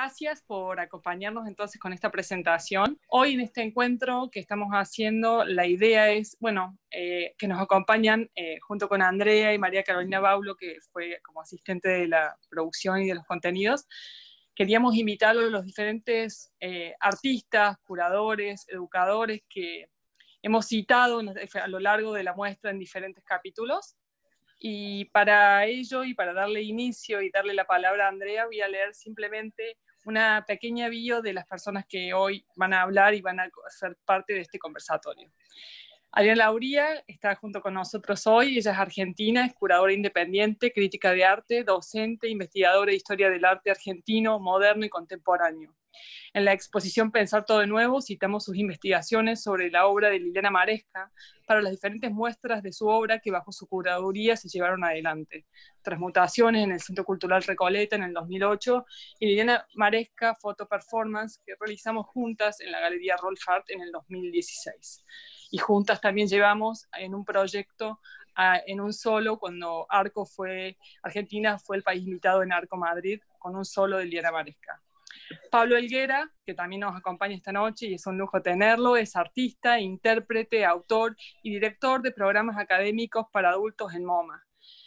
Gracias por acompañarnos entonces con esta presentación. Hoy en este encuentro que estamos haciendo, la idea es, que nos acompañan junto con Andrea y María Carolina Baulo, que fue como asistente de la producción y de los contenidos. Queríamos invitar a los diferentes artistas, curadores, educadores que hemos citado a lo largo de la muestra en diferentes capítulos. Y para ello, y para darle inicio y darle la palabra a Andrea, voy a leer simplemente una pequeña bio de las personas que hoy van a hablar y van a ser parte de este conversatorio. Adriana Lauría está junto con nosotros hoy. Ella es argentina, es curadora independiente, crítica de arte, docente, investigadora de historia del arte argentino, moderno y contemporáneo. En la exposición Pensar todo de nuevo citamos sus investigaciones sobre la obra de Liliana Maresca para las diferentes muestras de su obra que bajo su curaduría se llevaron adelante. Transmutaciones en el Centro Cultural Recoleta en el 2008 y Liliana Maresca Photo Performance que realizamos juntas en la Galería Rolf Art en el 2016. Y juntas también llevamos en un proyecto en un solo, cuando Argentina fue el país invitado en Arco Madrid, con un solo de Liliana Maresca. Pablo Helguera, que también nos acompaña esta noche y es un lujo tenerlo, es artista, intérprete, autor y director de programas académicos para adultos en MoMA.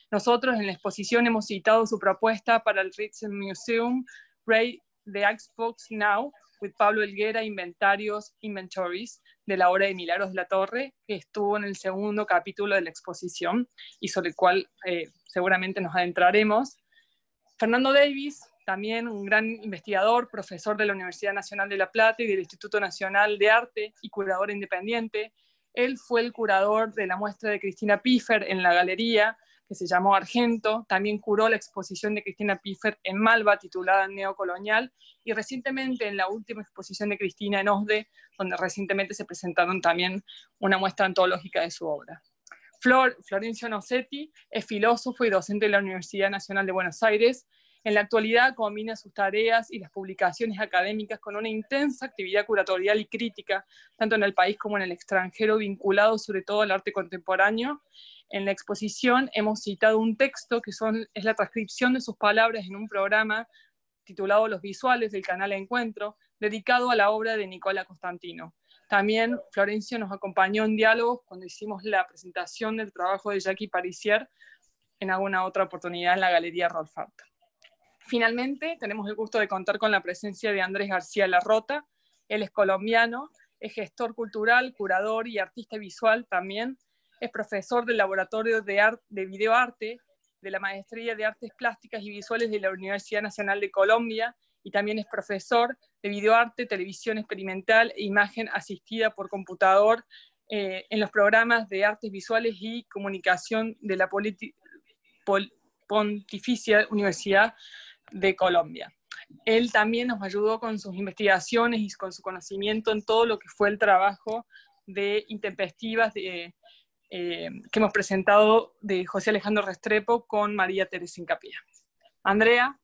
Nosotros en la exposición hemos citado su propuesta para el Rijksmuseum Ray the Xbox Now, with Pablo Helguera, Inventories, de la obra de Milagros de la Torre, que estuvo en el segundo capítulo de la exposición y sobre el cual seguramente nos adentraremos. Fernando Davis, también un gran investigador, profesor de la Universidad Nacional de La Plata y del Instituto Nacional de Arte y curador independiente. Él fue el curador de la muestra de Cristina Piffer en la galería, que se llamó Argento. También curó la exposición de Cristina Piffer en Malva, titulada Neocolonial, y recientemente en la última exposición de Cristina en OSDE, donde recientemente se presentaron también una muestra antológica de su obra. Florencio Nocetti es filósofo y docente de la Universidad Nacional de Buenos Aires. En la actualidad combina sus tareas y las publicaciones académicas con una intensa actividad curatorial y crítica, tanto en el país como en el extranjero, vinculado sobre todo al arte contemporáneo. En la exposición hemos citado un texto que es la transcripción de sus palabras en un programa titulado Los Visuales del canal Encuentro, dedicado a la obra de Nicola Costantino. También Florencio nos acompañó en diálogos cuando hicimos la presentación del trabajo de Jackie Parissier en alguna otra oportunidad en la Galería Rolf Art. Finalmente, tenemos el gusto de contar con la presencia de Andrés García Larrota. Él es colombiano, es gestor cultural, curador y artista visual también. Es profesor del Laboratorio de Videoarte de la Maestría de Artes Plásticas y Visuales de la Universidad Nacional de Colombia y también es profesor de videoarte, televisión experimental e imagen asistida por computador en los programas de artes visuales y comunicación de la Pontificia Universidad de Colombia. Él también nos ayudó con sus investigaciones y con su conocimiento en todo lo que fue el trabajo de intempestivas que hemos presentado de José Alejandro Restrepo con María Teresa Hincapié. Andrea,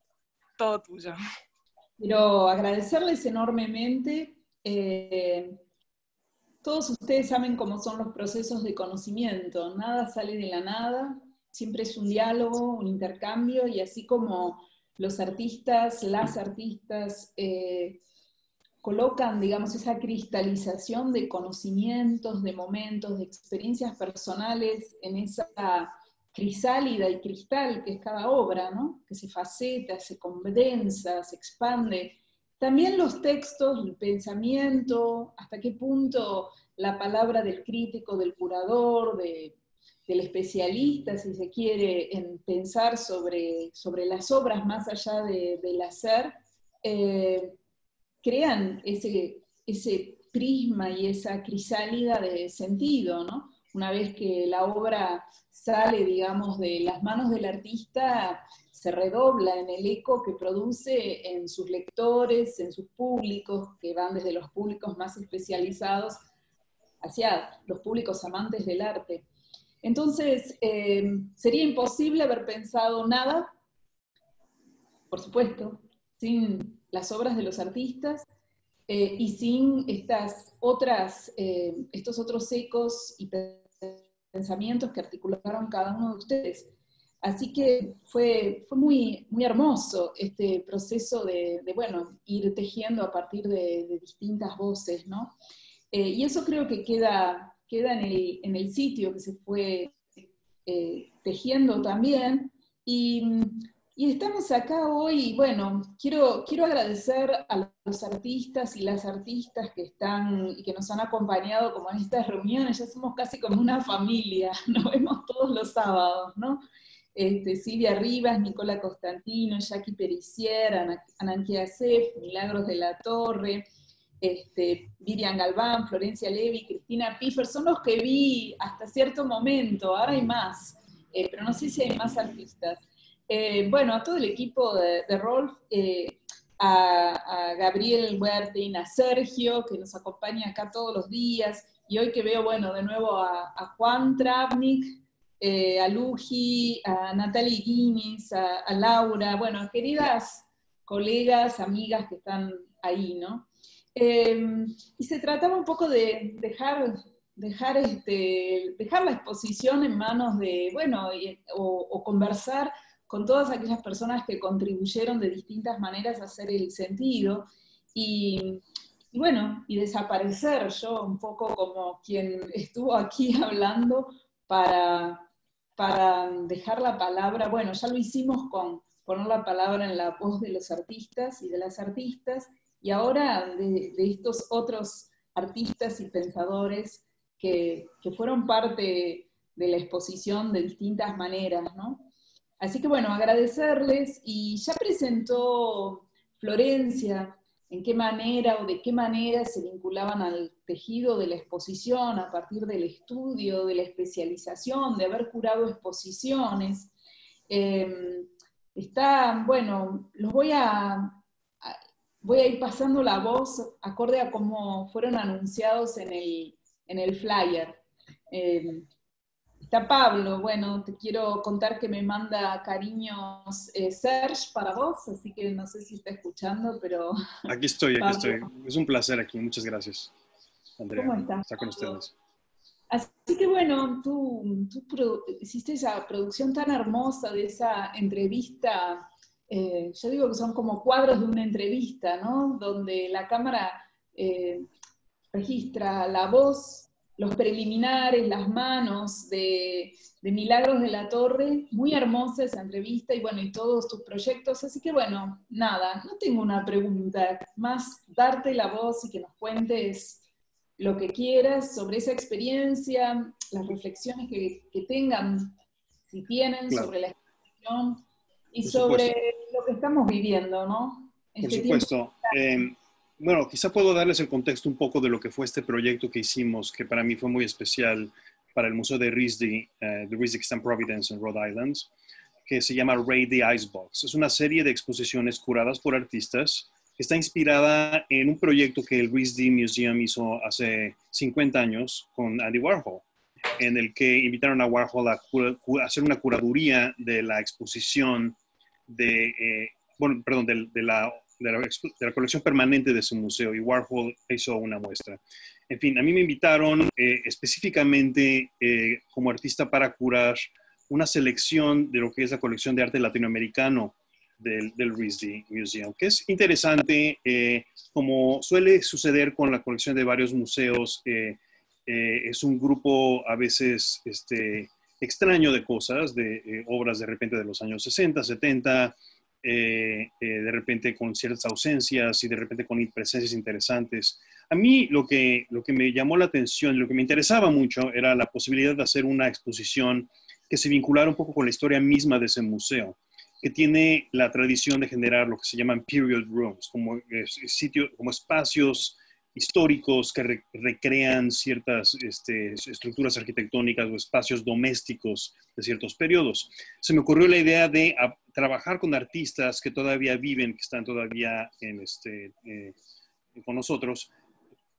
todo tuyo. Quiero agradecerles enormemente. Todos ustedes saben cómo son los procesos de conocimiento. Nada sale de la nada, siempre es un diálogo, un intercambio, y así como los artistas, las artistas colocan, digamos, esa cristalización de conocimientos, de momentos, de experiencias personales en esa crisálida y cristal que es cada obra, ¿no? Que se faceta, se condensa, se expande. También los textos, el pensamiento, hasta qué punto la palabra del crítico, del curador, del especialista, si se quiere, en pensar sobre las obras más allá del hacer, crean ese prisma y esa crisálida de sentido, ¿no? Una vez que la obra sale, digamos, de las manos del artista, se redobla en el eco que produce en sus lectores, en sus públicos, que van desde los públicos más especializados hacia los públicos amantes del arte. Entonces, sería imposible haber pensado nada, por supuesto, sin las obras de los artistas, y sin estos otros ecos y pensamientos que articularon cada uno de ustedes. Así que fue muy, muy hermoso este proceso bueno, ir tejiendo a partir de distintas voces, ¿no? Y eso creo que queda en el sitio que se fue tejiendo también. Y estamos acá hoy, bueno, quiero agradecer a los artistas y las artistas que están y que nos han acompañado como en estas reuniones. Ya somos casi como una familia, nos vemos todos los sábados, ¿no? Silvia Rivas, Nicola Constantino, Jackie Pericier, Ananquia Sef, Milagros de la Torre, Vivian Galván, Florencia Levi, Cristina Piffer, son los que vi hasta cierto momento, ahora hay más, pero no sé si hay más artistas. Bueno, a todo el equipo de Rolf, a Gabriel Huertin, a Sergio, que nos acompaña acá todos los días, y hoy que veo, bueno, de nuevo a Juan Travnik, a Luji, a Natalie Guinness, a Laura, bueno, queridas colegas, amigas que están ahí, ¿no? Y se trataba un poco de dejar la exposición en manos de, bueno, o conversar con todas aquellas personas que contribuyeron de distintas maneras a hacer el sentido, y, y bueno, y desaparecer yo un poco como quien estuvo aquí hablando para dejar la palabra, bueno, ya lo hicimos con poner la palabra en la voz de los artistas y de las artistas, y ahora de estos otros artistas y pensadores que fueron parte de la exposición de distintas maneras, ¿no? Así que bueno, agradecerles, y ya presentó Florencia en qué manera o de qué manera se vinculaban al tejido de la exposición a partir del estudio, de la especialización, de haber curado exposiciones. Bueno, voy a ir pasando la voz acorde a cómo fueron anunciados en el flyer. Eh, Está Pablo, bueno, te quiero contar que me manda cariños Serge para vos, así que no sé si está escuchando, pero Aquí estoy, aquí Pablo, estoy. Es un placer aquí. Muchas gracias, Andrea, ¿cómo estás, estar con Pablo? ustedes. Así que bueno, tú hiciste esa producción tan hermosa de esa entrevista, yo digo que son como cuadros de una entrevista, ¿no? Donde la cámara eh, registra la voz, los preliminares, las manos de Milagros de la Torre, muy hermosa esa entrevista, y bueno, y todos tus proyectos, así que bueno, nada, no tengo una pregunta, más darte la voz y que nos cuentes lo que quieras sobre esa experiencia, las reflexiones que tengan, si tienen, Claro, sobre la exposición y por sobre supuesto, lo que estamos viviendo, ¿no? por Este tiempo. supuesto. Bueno, quizá puedo darles el contexto un poco de lo que fue este proyecto que hicimos, que para mí fue muy especial para el Museo de RISD, de RISD que está en Providence, en Rhode Island, que se llama Raid the Icebox. Es una serie de exposiciones curadas por artistas que está inspirada en un proyecto que el RISD Museum hizo hace 50 años con Andy Warhol, en el que invitaron a Warhol a hacer una curaduría de la exposición bueno, perdón, de la colección permanente de su museo, y Warhol hizo una muestra. En fin, a mí me invitaron específicamente como artista para curar una selección de lo que es la colección de arte latinoamericano del RISD Museum, que es interesante, como suele suceder con la colección de varios museos. Es un grupo a veces extraño de cosas, de obras de repente de los años 60, 70, de repente con ciertas ausencias y de repente con presencias interesantes. A mí lo que me llamó la atención, lo que me interesaba mucho era la posibilidad de hacer una exposición que se vinculara un poco con la historia misma de ese museo, que tiene la tradición de generar lo que se llaman period rooms, como sitios, como espacios históricos que recrean ciertas estructuras arquitectónicas o espacios domésticos de ciertos periodos. Se me ocurrió la idea de trabajar con artistas que todavía viven, que están todavía con nosotros,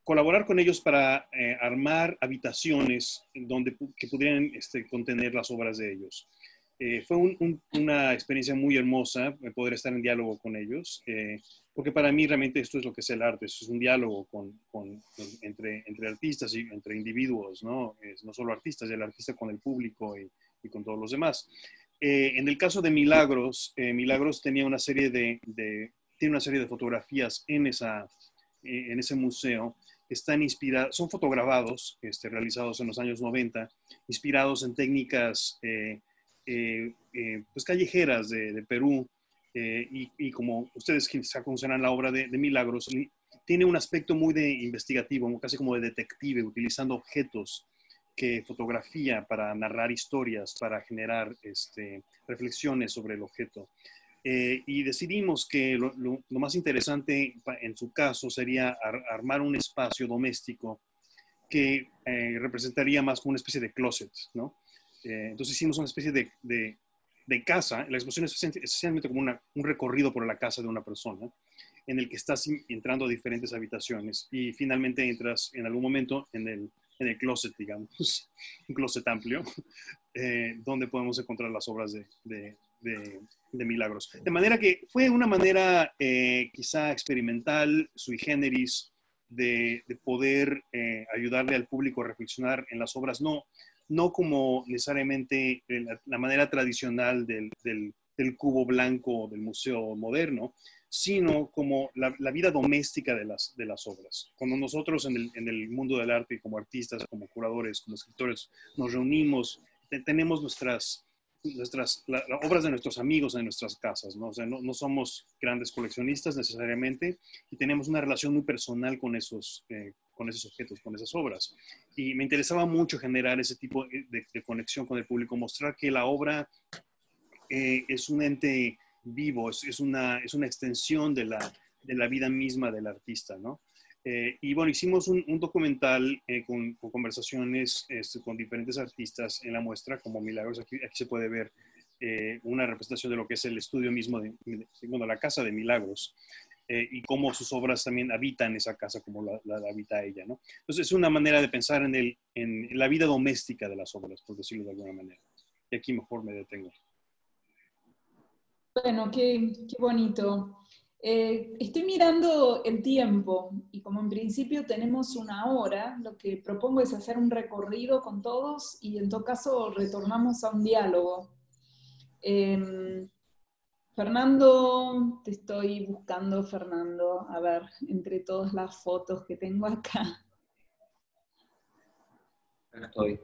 colaborar con ellos para armar habitaciones que pudieran contener las obras de ellos. Fue una experiencia muy hermosa poder estar en diálogo con ellos, porque para mí realmente esto es lo que es el arte, es un diálogo entre artistas y entre individuos, ¿no? No solo artistas, el artista con el público y con todos los demás. En el caso de Milagros, Milagros tenía una serie tiene una serie de fotografías en ese museo que están inspiradas, son fotograbados realizados en los años 90, inspirados en técnicas pues callejeras de Perú, y como ustedes quizá conocerán la obra de Milagros, tiene un aspecto muy investigativo, casi como de detective, utilizando objetos que fotografía para narrar historias, para generar reflexiones sobre el objeto. Y decidimos que lo más interesante en su caso sería armar un espacio doméstico que representaría más como una especie de closet, ¿no? Entonces hicimos una especie de casa. La exposición es esencialmente como un recorrido por la casa de una persona, en el que estás entrando a diferentes habitaciones y finalmente entras en algún momento en el closet, digamos, un closet amplio, donde podemos encontrar las obras de Milagros. De manera que fue una manera quizá experimental, sui generis, de poder ayudarle al público a reflexionar en las obras, no como necesariamente la manera tradicional del cubo blanco del museo moderno, sino como la vida doméstica de las obras. Cuando nosotros en el mundo del arte, como artistas, como curadores, como escritores, nos reunimos, tenemos las obras de nuestros amigos en nuestras casas, ¿no? O sea, no somos grandes coleccionistas necesariamente, y tenemos una relación muy personal con esos objetos, con esas obras. Y me interesaba mucho generar ese tipo de conexión con el público, mostrar que la obra es un ente vivo, es una extensión de la vida misma del artista, ¿no? Y bueno, hicimos un documental con conversaciones con diferentes artistas en la muestra, como Milagros. Aquí se puede ver una representación de lo que es el estudio mismo bueno, la casa de Milagros, y cómo sus obras también habitan esa casa como la habita ella, ¿no? Entonces es una manera de pensar en la vida doméstica de las obras, por decirlo de alguna manera. Y aquí mejor me detengo. Bueno, qué bonito. Estoy mirando el tiempo y como en principio tenemos una hora, lo que propongo es hacer un recorrido con todos y en todo caso retornamos a un diálogo. Fernando, te estoy buscando, Fernando, a ver, entre todas las fotos que tengo acá. Acá estoy.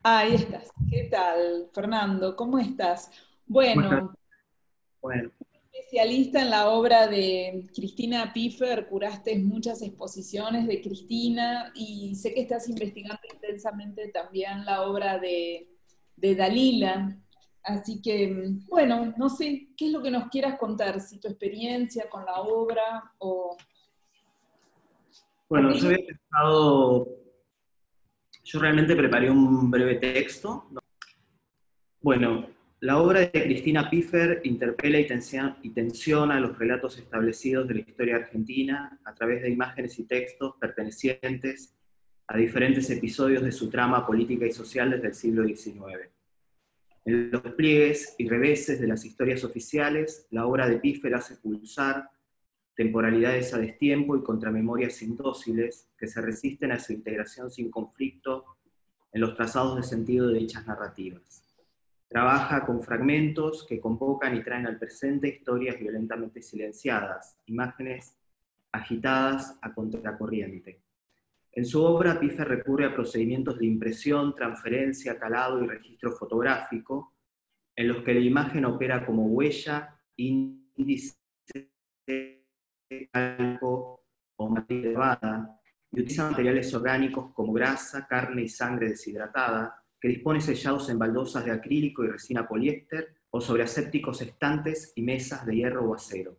Ahí estás. ¿Qué tal, Fernando? ¿Cómo estás? Bueno, especialista en la obra de Cristina Piffer, curaste muchas exposiciones de Cristina y sé que estás investigando intensamente también la obra de Dalila. Así que, bueno, no sé, ¿qué es lo que nos quieras contar? Si tu experiencia con la obra o... Bueno, yo había pensado, yo realmente preparé un breve texto. Bueno, la obra de Cristina Piffer interpela y tensiona los relatos establecidos de la historia argentina a través de imágenes y textos pertenecientes a diferentes episodios de su trama política y social desde el siglo XIX. En los pliegues y reveses de las historias oficiales, la obra de Piffer hace pulsar temporalidades a destiempo y contramemorias indóciles que se resisten a su integración sin conflicto en los trazados de sentido de dichas narrativas. Trabaja con fragmentos que convocan y traen al presente historias violentamente silenciadas, imágenes agitadas a contracorriente. En su obra, Piffer recurre a procedimientos de impresión, transferencia, calado y registro fotográfico, en los que la imagen opera como huella, índice, calco o materia elevada, y utiliza materiales orgánicos como grasa, carne y sangre deshidratada, que dispone sellados en baldosas de acrílico y resina poliéster, o sobre asépticos estantes y mesas de hierro o acero.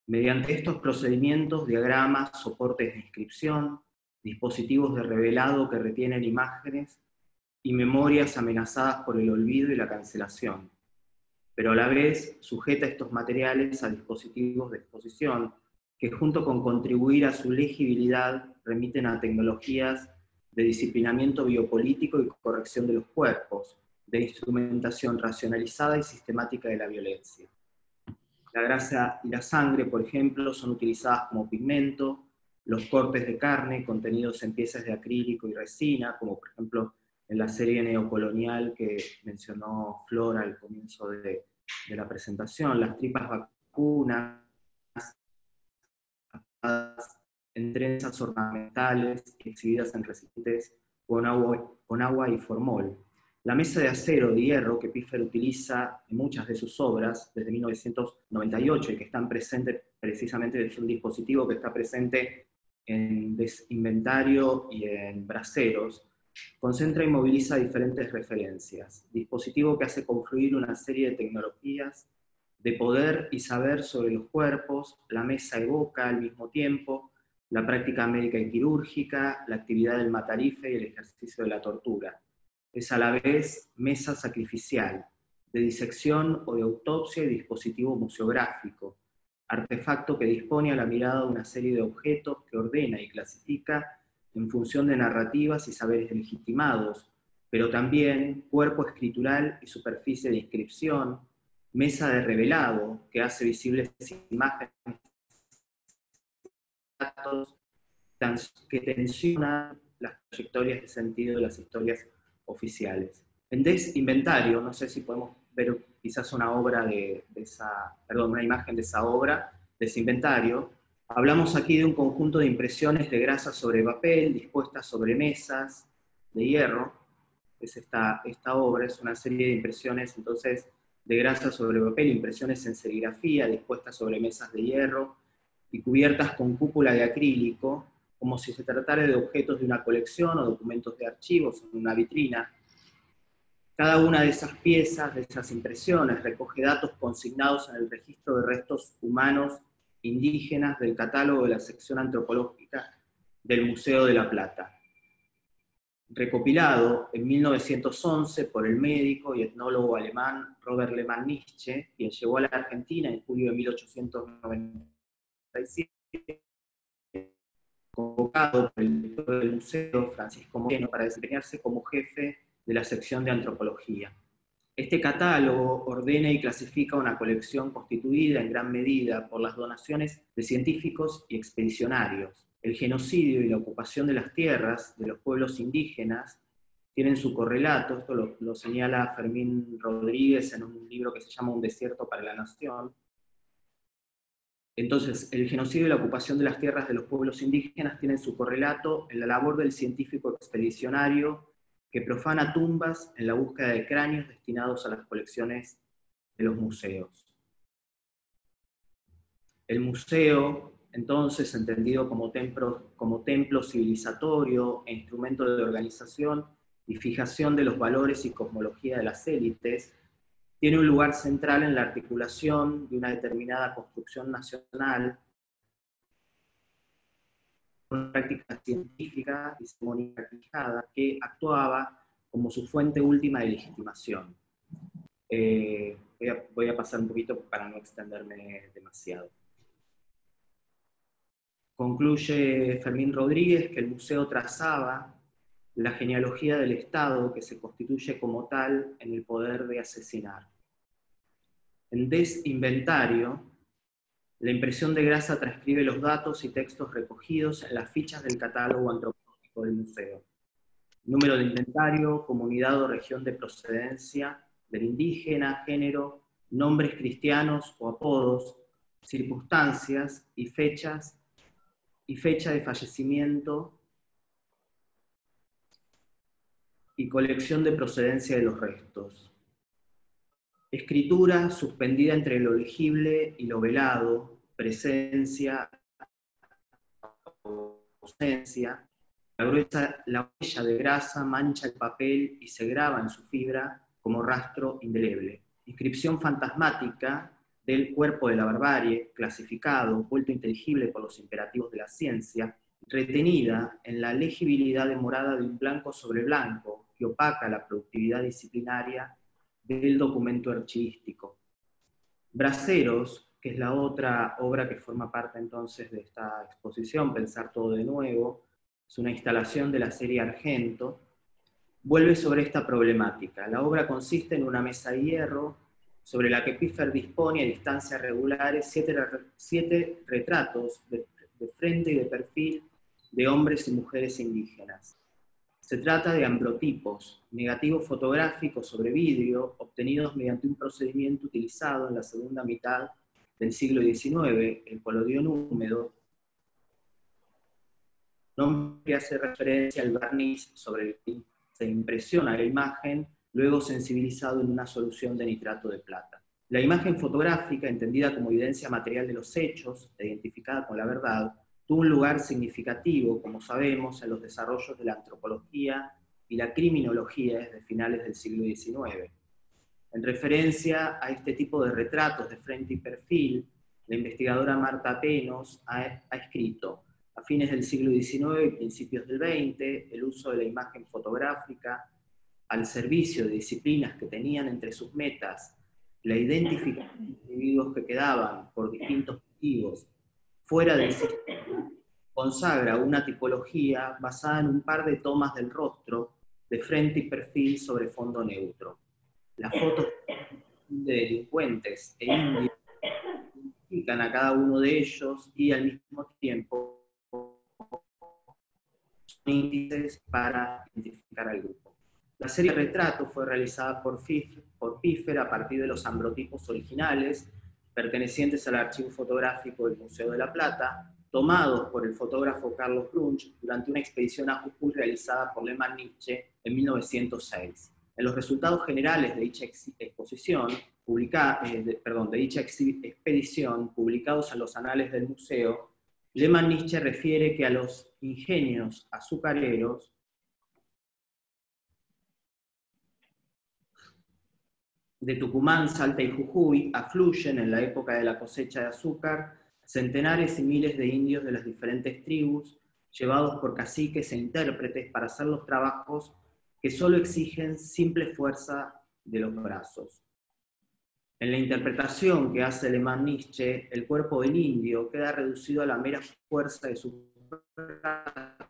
Mediante estos procedimientos, diagramas, soportes de inscripción, dispositivos de revelado que retienen imágenes y memorias amenazadas por el olvido y la cancelación, pero a la vez sujeta estos materiales a dispositivos de exposición que, junto con contribuir a su legibilidad, remiten a tecnologías de disciplinamiento biopolítico y corrección de los cuerpos, de instrumentación racionalizada y sistemática de la violencia. La grasa y la sangre, por ejemplo, son utilizadas como pigmento. Los cortes de carne contenidos en piezas de acrílico y resina, como por ejemplo en la serie neocolonial que mencionó Flora al comienzo de la presentación, las tripas vacunas, en trenzas ornamentales exhibidas en recipientes con agua y formol. La mesa de acero de hierro que Piffer utiliza en muchas de sus obras desde 1998 y que están presentes, precisamente es un dispositivo que está presente en Desinventario y en Braseros, concentra y moviliza diferentes referencias. Dispositivo que hace confluir una serie de tecnologías de poder y saber sobre los cuerpos. La mesa evoca al mismo tiempo la práctica médica y quirúrgica, la actividad del matarife y el ejercicio de la tortura. Es a la vez mesa sacrificial, de disección o de autopsia y dispositivo museográfico, artefacto que dispone a la mirada de una serie de objetos que ordena y clasifica en función de narrativas y saberes legitimados, pero también cuerpo escritural y superficie de inscripción, mesa de revelado que hace visibles imágenes, datos que tensionan las trayectorias de sentido de las historias oficiales. En Desinventario, no sé si podemos ver quizás una imagen de esa obra, Desinventario, hablamos aquí de un conjunto de impresiones de grasa sobre papel, dispuestas sobre mesas de hierro. Es esta obra, es una serie de impresiones entonces de grasa sobre papel, impresiones en serigrafía, dispuestas sobre mesas de hierro y cubiertas con cúpula de acrílico, como si se tratara de objetos de una colección o documentos de archivos en una vitrina. Cada una de esas piezas, de esas impresiones, recoge datos consignados en el registro de restos humanos indígenas del catálogo de la sección antropológica del Museo de La Plata. Recopilado en 1911 por el médico y etnólogo alemán Robert Lehmann-Nitsche, quien llegó a la Argentina en julio de 1897, convocado por el director del museo, Francisco Moreno, para desempeñarse como jefe de la sección de antropología. Este catálogo ordena y clasifica una colección constituida en gran medida por las donaciones de científicos y expedicionarios. El genocidio y la ocupación de las tierras de los pueblos indígenas tienen su correlato, esto lo señala Fermín Rodríguez en un libro que se llama Un desierto para la nación. Entonces, el genocidio y la ocupación de las tierras de los pueblos indígenas tienen su correlato en la labor del científico expedicionario que profana tumbas en la búsqueda de cráneos destinados a las colecciones de los museos. El museo, entonces, entendido como templo civilizatorio e instrumento de organización y fijación de los valores y cosmología de las élites, tiene un lugar central en la articulación de una determinada construcción nacional, una práctica científica y sistematizada que actuaba como su fuente última de legitimación. Voy a pasar un poquito para no extenderme demasiado. Concluye Fermín Rodríguez que el museo trazaba la genealogía del Estado que se constituye como tal en el poder de asesinar. En Desinventario, la impresión de grasa transcribe los datos y textos recogidos en las fichas del catálogo antropológico del museo. Número de inventario, comunidad o región de procedencia del indígena, género, nombres cristianos o apodos, circunstancias y fecha de fallecimiento y colección de procedencia de los restos. Escritura suspendida entre lo legible y lo velado, presencia, ausencia. La huella de grasa mancha el papel y se graba en su fibra como rastro indeleble. Inscripción fantasmática del cuerpo de la barbarie, clasificado, vuelto inteligible por los imperativos de la ciencia, retenida en la legibilidad demorada de un blanco sobre blanco que opaca la productividad disciplinaria del documento archivístico. Braseros, que es la otra obra que forma parte entonces de esta exposición, Pensar todo de nuevo, es una instalación de la serie Argento, vuelve sobre esta problemática. La obra consiste en una mesa de hierro sobre la que Piffer dispone a distancias regulares 7 retratos de frente y de perfil de hombres y mujeres indígenas. Se trata de ambrotipos, negativos fotográficos sobre vidrio, obtenidos mediante un procedimiento utilizado en la segunda mitad del siglo XIX, el colodión húmedo, nombre que hace referencia al barniz sobre el que se impresiona la imagen, luego sensibilizado en una solución de nitrato de plata. La imagen fotográfica, entendida como evidencia material de los hechos, e identificada con la verdad, tuvo un lugar significativo, como sabemos, en los desarrollos de la antropología y la criminología desde finales del siglo XIX. En referencia a este tipo de retratos de frente y perfil, la investigadora Marta Penos ha escrito: a fines del siglo XIX y principios del XX, el uso de la imagen fotográfica al servicio de disciplinas que tenían entre sus metas la identificación de individuos que quedaban, por distintos motivos, fuera del sistema, consagra una tipología basada en un par de tomas del rostro, de frente y perfil sobre fondo neutro. Las fotos de delincuentes e indios identifican a cada uno de ellos y al mismo tiempo son índices para identificar al grupo. La serie de retratos fue realizada por Piffer a partir de los ambrotipos originales, pertenecientes al archivo fotográfico del Museo de La Plata, tomados por el fotógrafo Carlos Brunch durante una expedición a Jujuy realizada por Lehmann-Nitsche en 1906. En los resultados generales de dicha expedición, publicados en los anales del museo, Lehmann-Nitsche refiere que a los ingenios azucareros de Tucumán, Salta y Jujuy afluyen en la época de la cosecha de azúcar centenares y miles de indios de las diferentes tribus, llevados por caciques e intérpretes para hacer los trabajos que solo exigen simple fuerza de los brazos. En la interpretación que hace Lehmann-Nitsche, el cuerpo del indio queda reducido a la mera fuerza de sus brazos,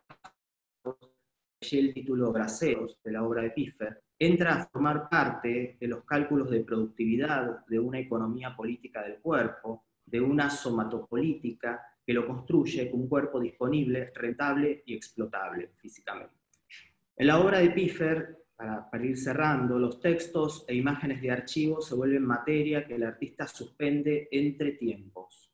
y el título Braceros, de la obra de Piffer, entra a formar parte de los cálculos de productividad de una economía política del cuerpo, de una somatopolítica que lo construye como un cuerpo disponible, rentable y explotable físicamente. En la obra de Piffer, para ir cerrando, los textos e imágenes de archivo se vuelven materia que el artista suspende entre tiempos.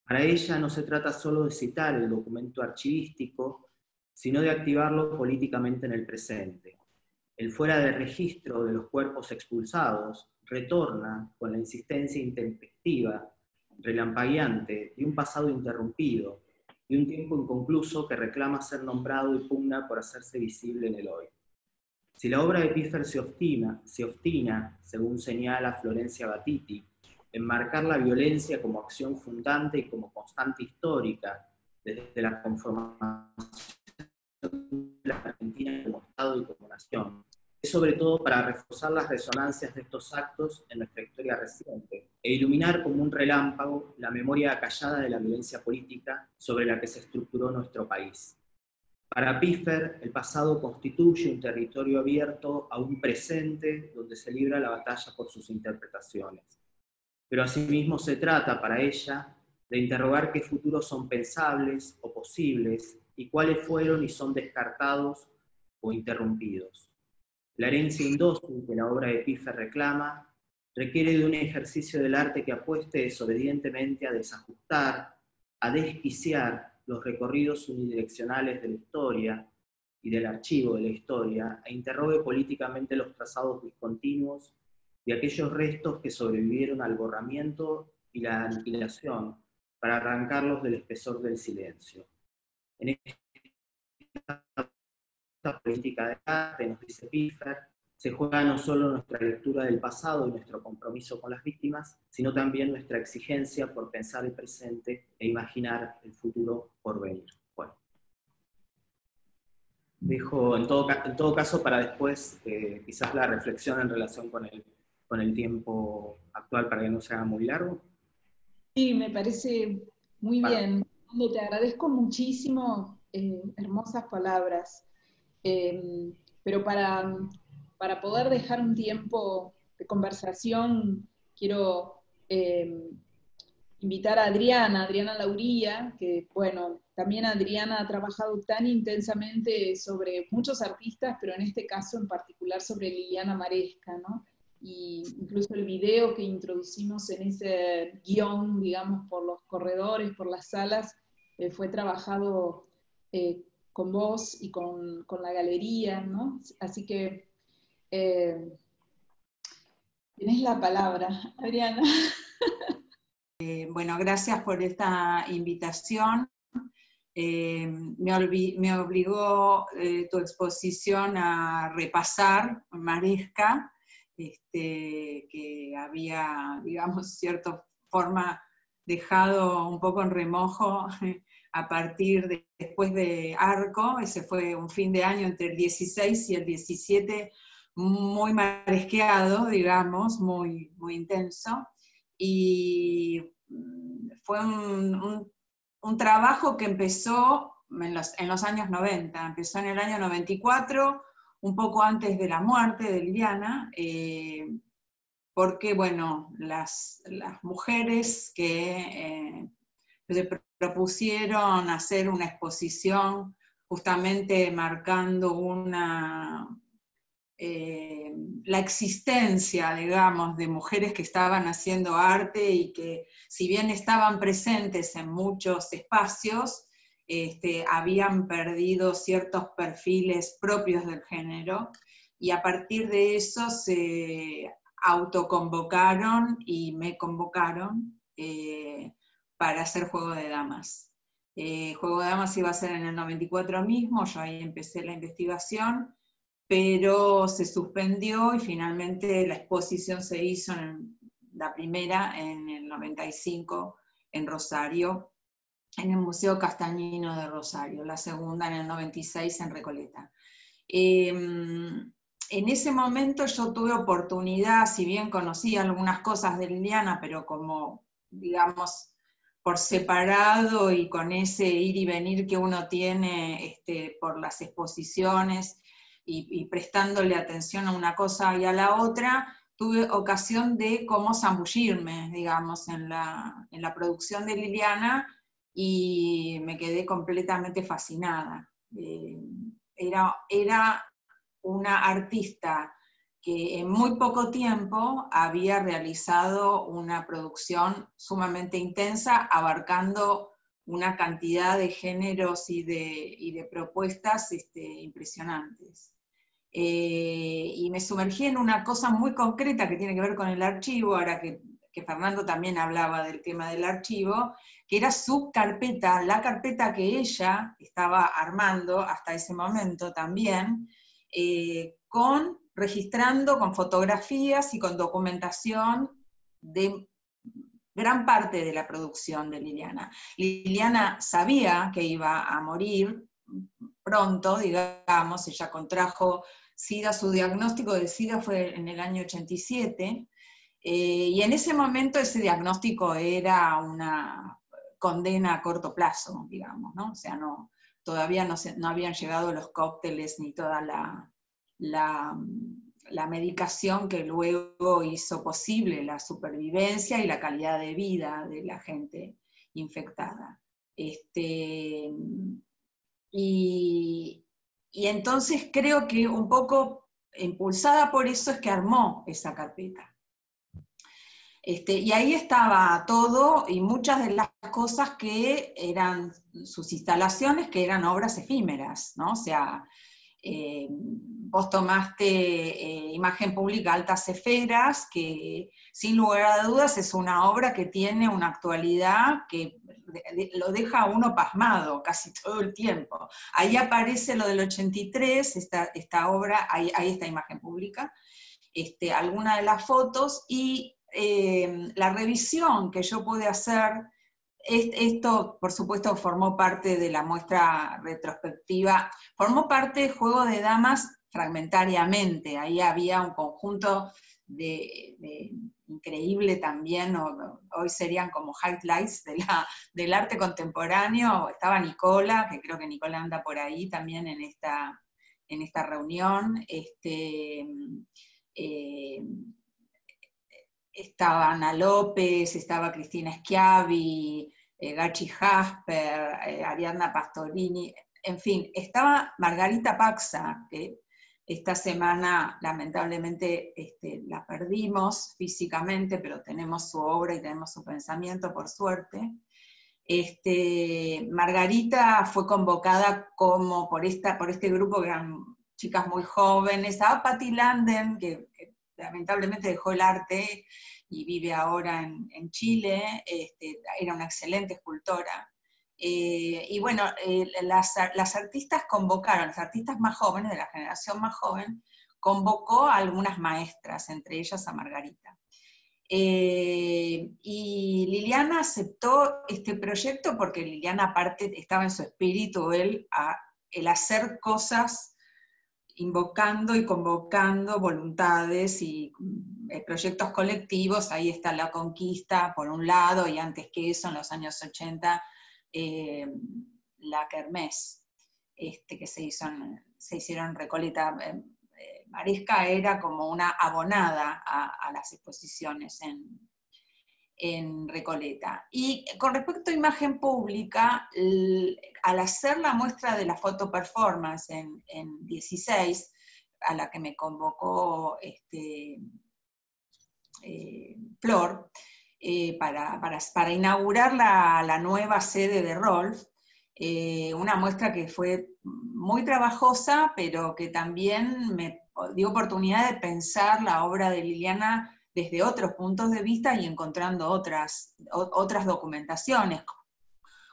Para ella no se trata solo de citar el documento archivístico, sino de activarlo políticamente en el presente. El fuera de registro de los cuerpos expulsados retorna con la insistencia intempestiva, relampagueante, de un pasado interrumpido, y un tiempo inconcluso que reclama ser nombrado y pugna por hacerse visible en el hoy. Si la obra de Piffer se obstina, según señala Florencia Battisti, en marcar la violencia como acción fundante y como constante histórica desde la conformación de la Argentina como Estado y como nación, es sobre todo para reforzar las resonancias de estos actos en nuestra historia reciente e iluminar como un relámpago la memoria acallada de la violencia política sobre la que se estructuró nuestro país. Para Piffer, el pasado constituye un territorio abierto a un presente donde se libra la batalla por sus interpretaciones. Pero asimismo se trata, para ella, de interrogar qué futuros son pensables o posibles y cuáles fueron y son descartados o interrumpidos. La herencia indócil que la obra de Piffer reclama requiere de un ejercicio del arte que apueste desobedientemente a desajustar, a desquiciar los recorridos unidireccionales de la historia y del archivo de la historia, e interrogue políticamente los trazados discontinuos de aquellos restos que sobrevivieron al borramiento y la aniquilación para arrancarlos del espesor del silencio. En esta política de arte, nos dice Piffer, se juega no solo nuestra lectura del pasado y nuestro compromiso con las víctimas, sino también nuestra exigencia por pensar el presente e imaginar el futuro por venir. Bueno, dejo en todo caso para después quizás la reflexión en relación con el tiempo actual para que no sea muy largo. Sí, me parece muy bien. Te agradezco muchísimo, hermosas palabras. Pero para poder dejar un tiempo de conversación, quiero invitar a Adriana Lauría, que bueno, también Adriana ha trabajado tan intensamente sobre muchos artistas, pero en este caso en particular sobre Liliana Maresca, ¿no? Y incluso el video que introducimos en ese guión, digamos, por los corredores, por las salas, fue trabajado con vos y con la galería, ¿no? Así que tenés la palabra, Adriana. Bueno, gracias por esta invitación. Me obligó tu exposición a repasar Maresca, que había, digamos, cierta forma dejado un poco en remojo a partir de después de Arco. Ese fue un fin de año entre el 16 y el 17 muy maresqueado, digamos, muy, muy intenso. Y fue un trabajo que empezó en los años 90, empezó en el año 94, un poco antes de la muerte de Liliana, porque, bueno, las mujeres que se propusieron hacer una exposición justamente marcando la existencia, digamos, de mujeres que estaban haciendo arte y que, si bien estaban presentes en muchos espacios, habían perdido ciertos perfiles propios del género, y a partir de eso se autoconvocaron y me convocaron para hacer Juego de Damas. Juego de Damas iba a ser en el 94 mismo, yo ahí empecé la investigación, pero se suspendió y finalmente la exposición se hizo la primera en el 95 en Rosario, en el Museo Castañino de Rosario, la segunda en el 96 en Recoleta. En ese momento yo tuve oportunidad, si bien conocía algunas cosas de Liliana, pero como, digamos, por separado y con ese ir y venir que uno tiene por las exposiciones, y prestándole atención a una cosa y a la otra, tuve ocasión de cómo zambullirme, digamos, en la producción de Liliana, y me quedé completamente fascinada. Era una artista que en muy poco tiempo había realizado una producción sumamente intensa, abarcando una cantidad de géneros y de propuestas impresionantes. Y me sumergí en una cosa muy concreta que tiene que ver con el archivo, ahora que Fernando también hablaba del tema del archivo, que era su carpeta, la carpeta que ella estaba armando hasta ese momento también, registrando con fotografías y con documentación de gran parte de la producción de Liliana. Liliana sabía que iba a morir pronto, digamos, ella contrajo SIDA, su diagnóstico de SIDA fue en el año 87, y en ese momento ese diagnóstico era una condena a corto plazo, digamos, ¿no? O sea, todavía no habían llegado los cócteles ni toda la medicación que luego hizo posible la supervivencia y la calidad de vida de la gente infectada. Y entonces creo que un poco impulsada por eso es que armó esa carpeta. Y ahí estaba todo, y muchas de las cosas que eran sus instalaciones, que eran obras efímeras, ¿no? O sea, vos tomaste Imagen Pública Altas Esferas, que sin lugar a dudas es una obra que tiene una actualidad que lo deja a uno pasmado casi todo el tiempo. Ahí aparece lo del 83, esta obra, ahí está Imagen Pública, alguna de las fotos, y la revisión que yo pude hacer, esto por supuesto formó parte de la muestra retrospectiva, formó parte de Juego de Damas fragmentariamente, ahí había un conjunto increíble también, hoy serían como highlights del arte contemporáneo. Estaba Nicola, que creo que Nicola anda por ahí también en esta reunión, estaba Ana López, estaba Cristina Schiavi, Gachi Jasper, Ariadna Pastorini, en fin, estaba Margarita Paxa, que esta semana lamentablemente la perdimos físicamente, pero tenemos su obra y tenemos su pensamiento, por suerte. Margarita fue convocada como por este grupo, que eran chicas muy jóvenes. Estaba Patti Landen, que lamentablemente dejó el arte y vive ahora en Chile, era una excelente escultora. Y bueno, las artistas convocaron, las artistas más jóvenes, de la generación más joven, convocó a algunas maestras, entre ellas a Margarita. Y Liliana aceptó este proyecto porque Liliana, aparte, estaba en su espíritu el hacer cosas invocando y convocando voluntades y proyectos colectivos. Ahí está La Conquista, por un lado, y antes que eso, en los años 80, la Kermés, que se hicieron en Recoleta. Maresca era como una abonada a las exposiciones en Recoleta. Y con respecto a imagen pública, al hacer la muestra de la foto performance en 16, a la que me convocó Flor, para inaugurar la nueva sede de Rolf, una muestra que fue muy trabajosa, pero que también me dio oportunidad de pensar la obra de Liliana desde otros puntos de vista y encontrando otras documentaciones,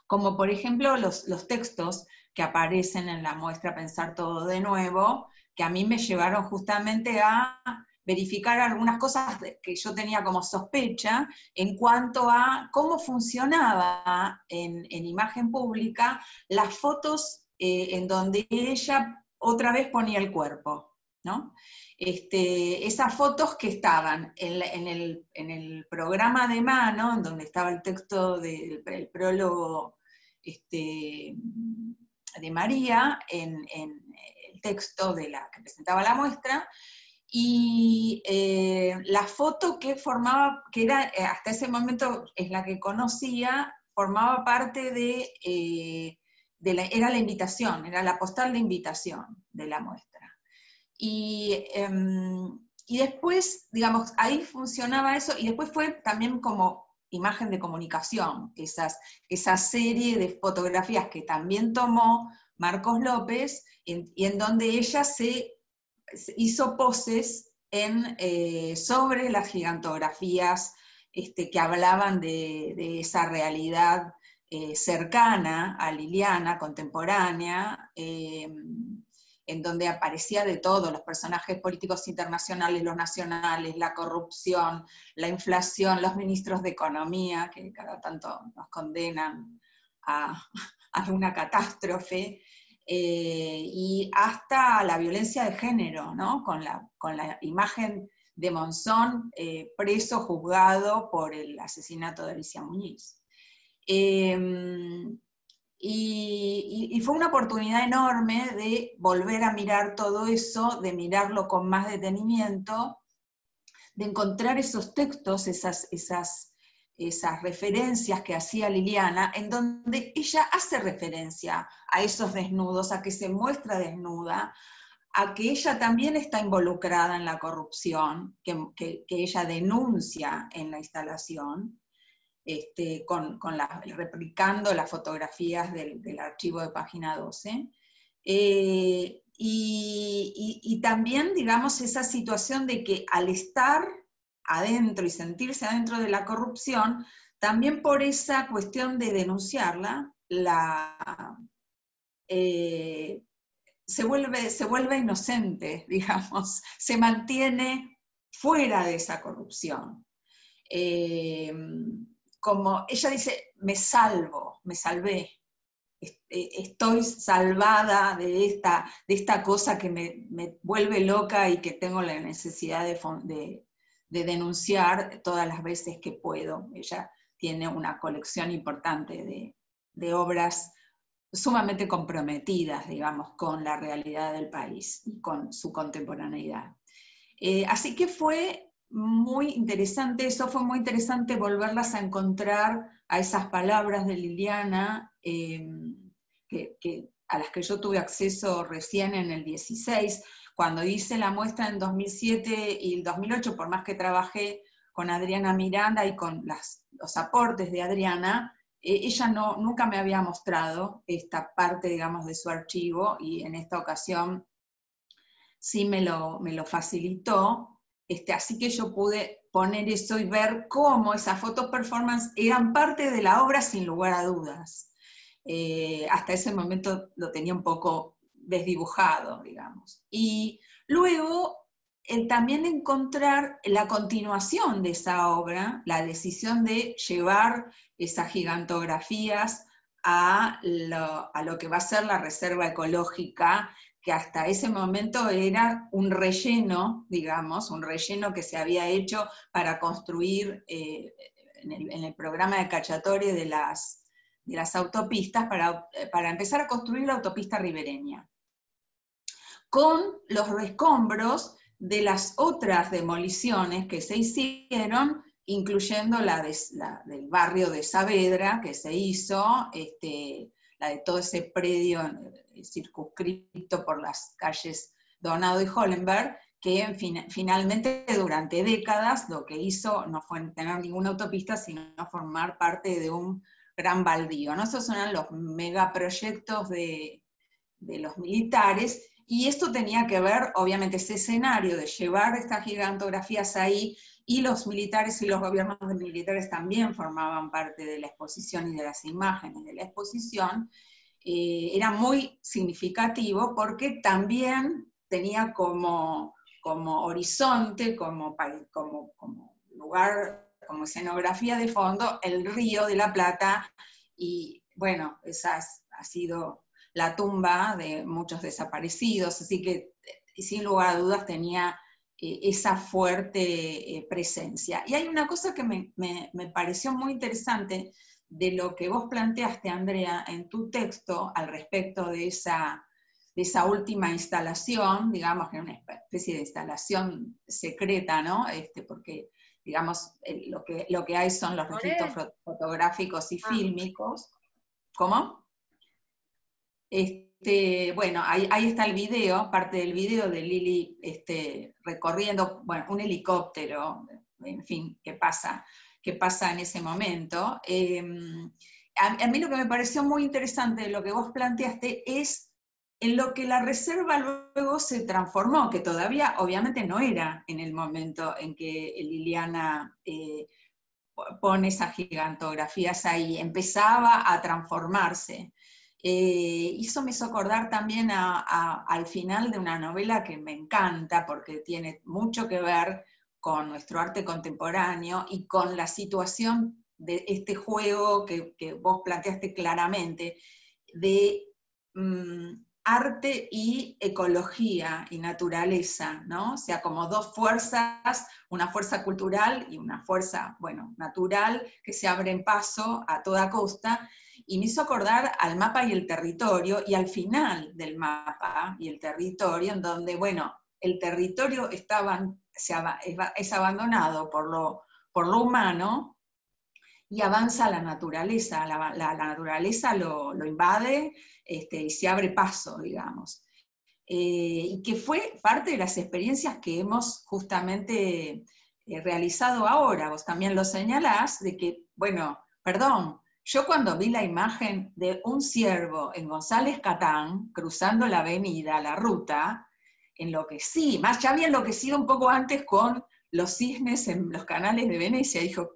como por ejemplo los textos que aparecen en la muestra Pensar Todo de Nuevo, que a mí me llevaron justamente a verificar algunas cosas que yo tenía como sospecha en cuanto a cómo funcionaba en imagen pública las fotos en donde ella otra vez ponía el cuerpo, ¿no? Esas fotos que estaban en el programa de mano, en donde estaba el texto del prólogo de María, en el texto de la que presentaba la muestra, y la foto que formaba, que era hasta ese momento es la que conocía, formaba parte era la invitación, era la postal de invitación de la muestra. Y después, digamos, ahí funcionaba eso, y después fue también como imagen de comunicación, esa serie de fotografías que también tomó Marcos López, y en donde ella se hizo poses sobre las gigantografías que hablaban de esa realidad cercana a Liliana, contemporánea, en donde aparecía de todo, los personajes políticos internacionales, los nacionales, la corrupción, la inflación, los ministros de Economía, que cada tanto nos condenan a una catástrofe, y hasta la violencia de género, ¿no? Con la imagen de Monzón preso, juzgado por el asesinato de Alicia Muñiz. Y fue una oportunidad enorme de volver a mirar todo eso, de mirarlo con más detenimiento, de encontrar esos textos, esas referencias que hacía Liliana, en donde ella hace referencia a esos desnudos, a que se muestra desnuda, a que ella también está involucrada en la corrupción, que ella denuncia en la instalación, replicando las fotografías del archivo de página 12. Y también, digamos, esa situación de que al estar adentro y sentirse adentro de la corrupción, también por esa cuestión de denunciarla, se vuelve inocente, digamos, se mantiene fuera de esa corrupción. Como ella dice, me salvé, estoy salvada de esta cosa que me vuelve loca y que tengo la necesidad de denunciar todas las veces que puedo. Ella tiene una colección importante de obras sumamente comprometidas, digamos, con la realidad del país y con su contemporaneidad. Así que fue muy interesante, eso fue muy interesante volverlas a encontrar, a esas palabras de Liliana, a las que yo tuve acceso recién en el 16, cuando hice la muestra en 2007 y el 2008, por más que trabajé con Adriana Miranda y con los aportes de Adriana, ella nunca me había mostrado esta parte, digamos, de su archivo, y en esta ocasión sí me lo facilitó, así que yo pude poner eso y ver cómo esas fotos performance eran parte de la obra sin lugar a dudas. Hasta ese momento lo tenía un poco desdibujado, digamos. Y luego también encontrar la continuación de esa obra, la decisión de llevar esas gigantografías a lo que va a ser la reserva ecológica, que hasta ese momento era un relleno, digamos, un relleno que se había hecho para construir en el programa de Cacciatore de las autopistas, para empezar a construir la autopista ribereña, con los escombros de las otras demoliciones que se hicieron, incluyendo la del barrio de Saavedra, que se hizo, la de todo ese predio circunscrito por las calles Donado y Hollenberg, que finalmente durante décadas lo que hizo no fue tener ninguna autopista, sino formar parte de un gran baldío, ¿no? Esos eran los megaproyectos de los militares, y esto tenía que ver, obviamente, ese escenario de llevar estas gigantografías ahí, y los militares y los gobiernos militares también formaban parte de la exposición y de las imágenes de la exposición. Era muy significativo porque también tenía como horizonte, como lugar, como escenografía de fondo, el Río de la Plata, y bueno, esa ha sido la tumba de muchos desaparecidos, así que sin lugar a dudas tenía esa fuerte presencia. Y hay una cosa que me pareció muy interesante de lo que vos planteaste, Andrea, en tu texto al respecto de esa última instalación, digamos que era una especie de instalación secreta, ¿no? Porque, digamos, lo que hay son los registros fotográficos y fílmicos. ¿Cómo? Bueno, ahí está el video, parte del video de Lili recorriendo, bueno, un helicóptero, en fin, que pasa en ese momento. A mí lo que me pareció muy interesante de lo que vos planteaste es en lo que la reserva luego se transformó, que todavía obviamente no era en el momento en que Liliana pone esas gigantografías ahí, empezaba a transformarse. Y eso me hizo acordar también al final de una novela que me encanta, porque tiene mucho que ver con nuestro arte contemporáneo y con la situación de este juego que vos planteaste claramente, de arte y ecología y naturaleza, ¿no? O sea, como dos fuerzas, una fuerza cultural y una fuerza, bueno, natural, que se abren paso a toda costa. Y me hizo acordar al mapa y el territorio, y al final del mapa y el territorio, en donde, bueno, el territorio es abandonado por lo humano, y avanza la naturaleza, la naturaleza lo invade y se abre paso, digamos. Y que fue parte de las experiencias que hemos justamente realizado ahora. Vos también lo señalás, de que, bueno, perdón, yo cuando vi la imagen de un ciervo en González Catán, cruzando la avenida, la ruta, enloquecí, más ya había enloquecido un poco antes con los cisnes en los canales de Venecia, dijo,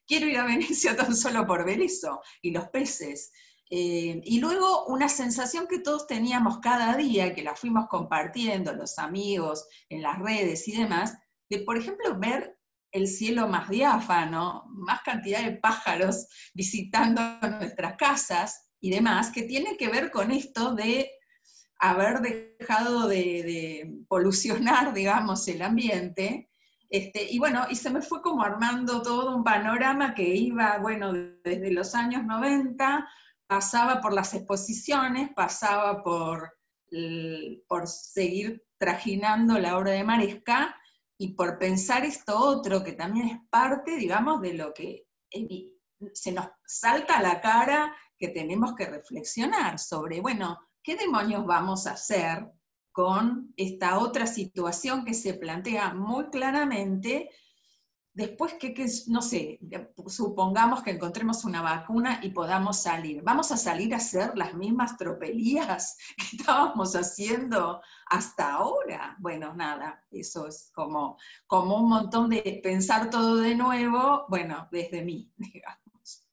quiero ir a Venecia tan solo por ver eso, y los peces. Y luego una sensación que todos teníamos cada día, que la fuimos compartiendo, los amigos, en las redes y demás, de, por ejemplo, ver el cielo más diáfano, más cantidad de pájaros visitando nuestras casas y demás, que tiene que ver con esto de haber dejado de polucionar, digamos, el ambiente. Y bueno, y se me fue como armando todo un panorama que iba, bueno, desde los años 90, pasaba por las exposiciones, pasaba por seguir trajinando la obra de Maresca, y por pensar esto otro, que también es parte, digamos, de lo que se nos salta a la cara, que tenemos que reflexionar sobre, bueno, ¿qué demonios vamos a hacer con esta otra situación que se plantea muy claramente? Después que, no sé, supongamos que encontremos una vacuna y podamos salir. ¿Vamos a salir a hacer las mismas tropelías que estábamos haciendo hasta ahora? Bueno, nada, eso es como un montón de pensar todo de nuevo, bueno, desde mí, digamos.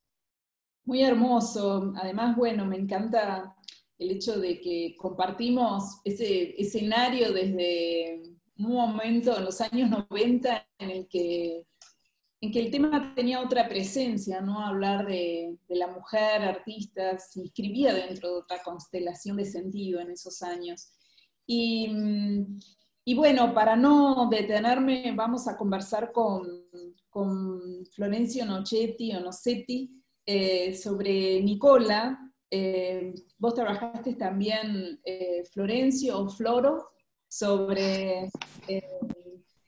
Muy hermoso. Además, bueno, me encanta el hecho de que compartimos ese escenario desde un momento en los años 90 en que el tema tenía otra presencia, ¿no? Hablar de la mujer artista se inscribía dentro de otra constelación de sentido en esos años. Y bueno, para no detenerme, vamos a conversar con Florencio Nocetti o Nocetti sobre Nicola. Vos trabajaste también, Florencio o Floro, sobre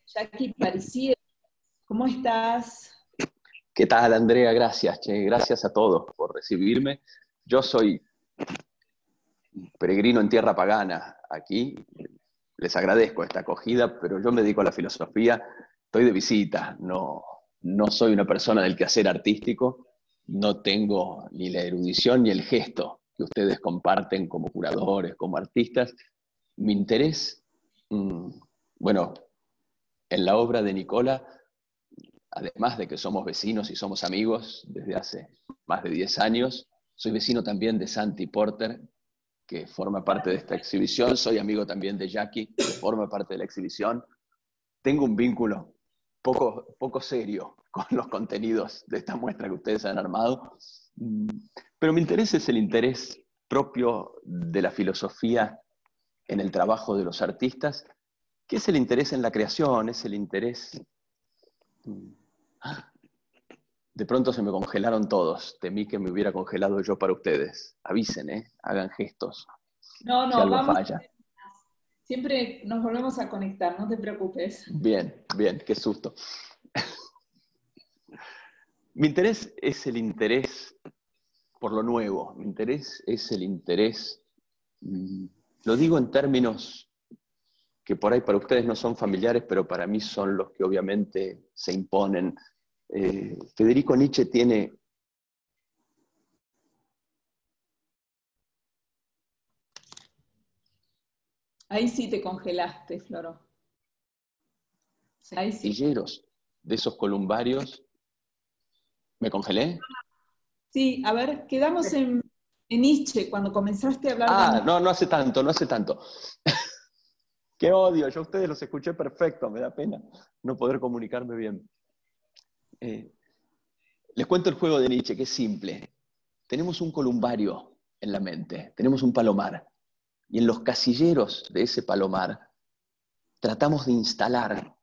Jackie Parisier. ¿Cómo estás? ¿Qué tal, Andrea? Gracias, che. Gracias a todos por recibirme. Yo soy peregrino en tierra pagana aquí. Les agradezco esta acogida, pero yo me dedico a la filosofía. Estoy de visita, no soy una persona del quehacer artístico. No tengo ni la erudición ni el gesto que ustedes comparten como curadores, como artistas. Mi interés, bueno, en la obra de Nicola, además de que somos vecinos y somos amigos desde hace más de 10 años, soy vecino también de Santi Porter, que forma parte de esta exhibición. Soy amigo también de Jackie, que forma parte de la exhibición. Tengo un vínculo poco serio con los contenidos de esta muestra que ustedes han armado, pero mi interés es el interés propio de la filosofía en el trabajo de los artistas, que es el interés en la creación, es el interés... De pronto se me congelaron todos. Temí que me hubiera congelado yo para ustedes. Avisen, hagan gestos. No, si algo vamos. falla. Siempre nos volvemos a conectar, no te preocupes. Bien, qué susto. Mi interés es el interés por lo nuevo. Mi interés es el interés, lo digo en términos que por ahí para ustedes no son familiares, pero para mí son los que obviamente se imponen. Federico Nietzsche tiene... Ahí sí te congelaste, Floro. Ahí sí. Astilleros de esos columbarios. ¿Me congelé? Sí, a ver, quedamos en Nietzsche cuando comenzaste a hablar de... No hace tanto. ¡Qué odio! Yo a ustedes los escuché perfecto, me da pena no poder comunicarme bien. Les cuento el juego de Nietzsche, que es simple. Tenemos un columbario en la mente, tenemos un palomar, y en los casilleros de ese palomar tratamos de instalar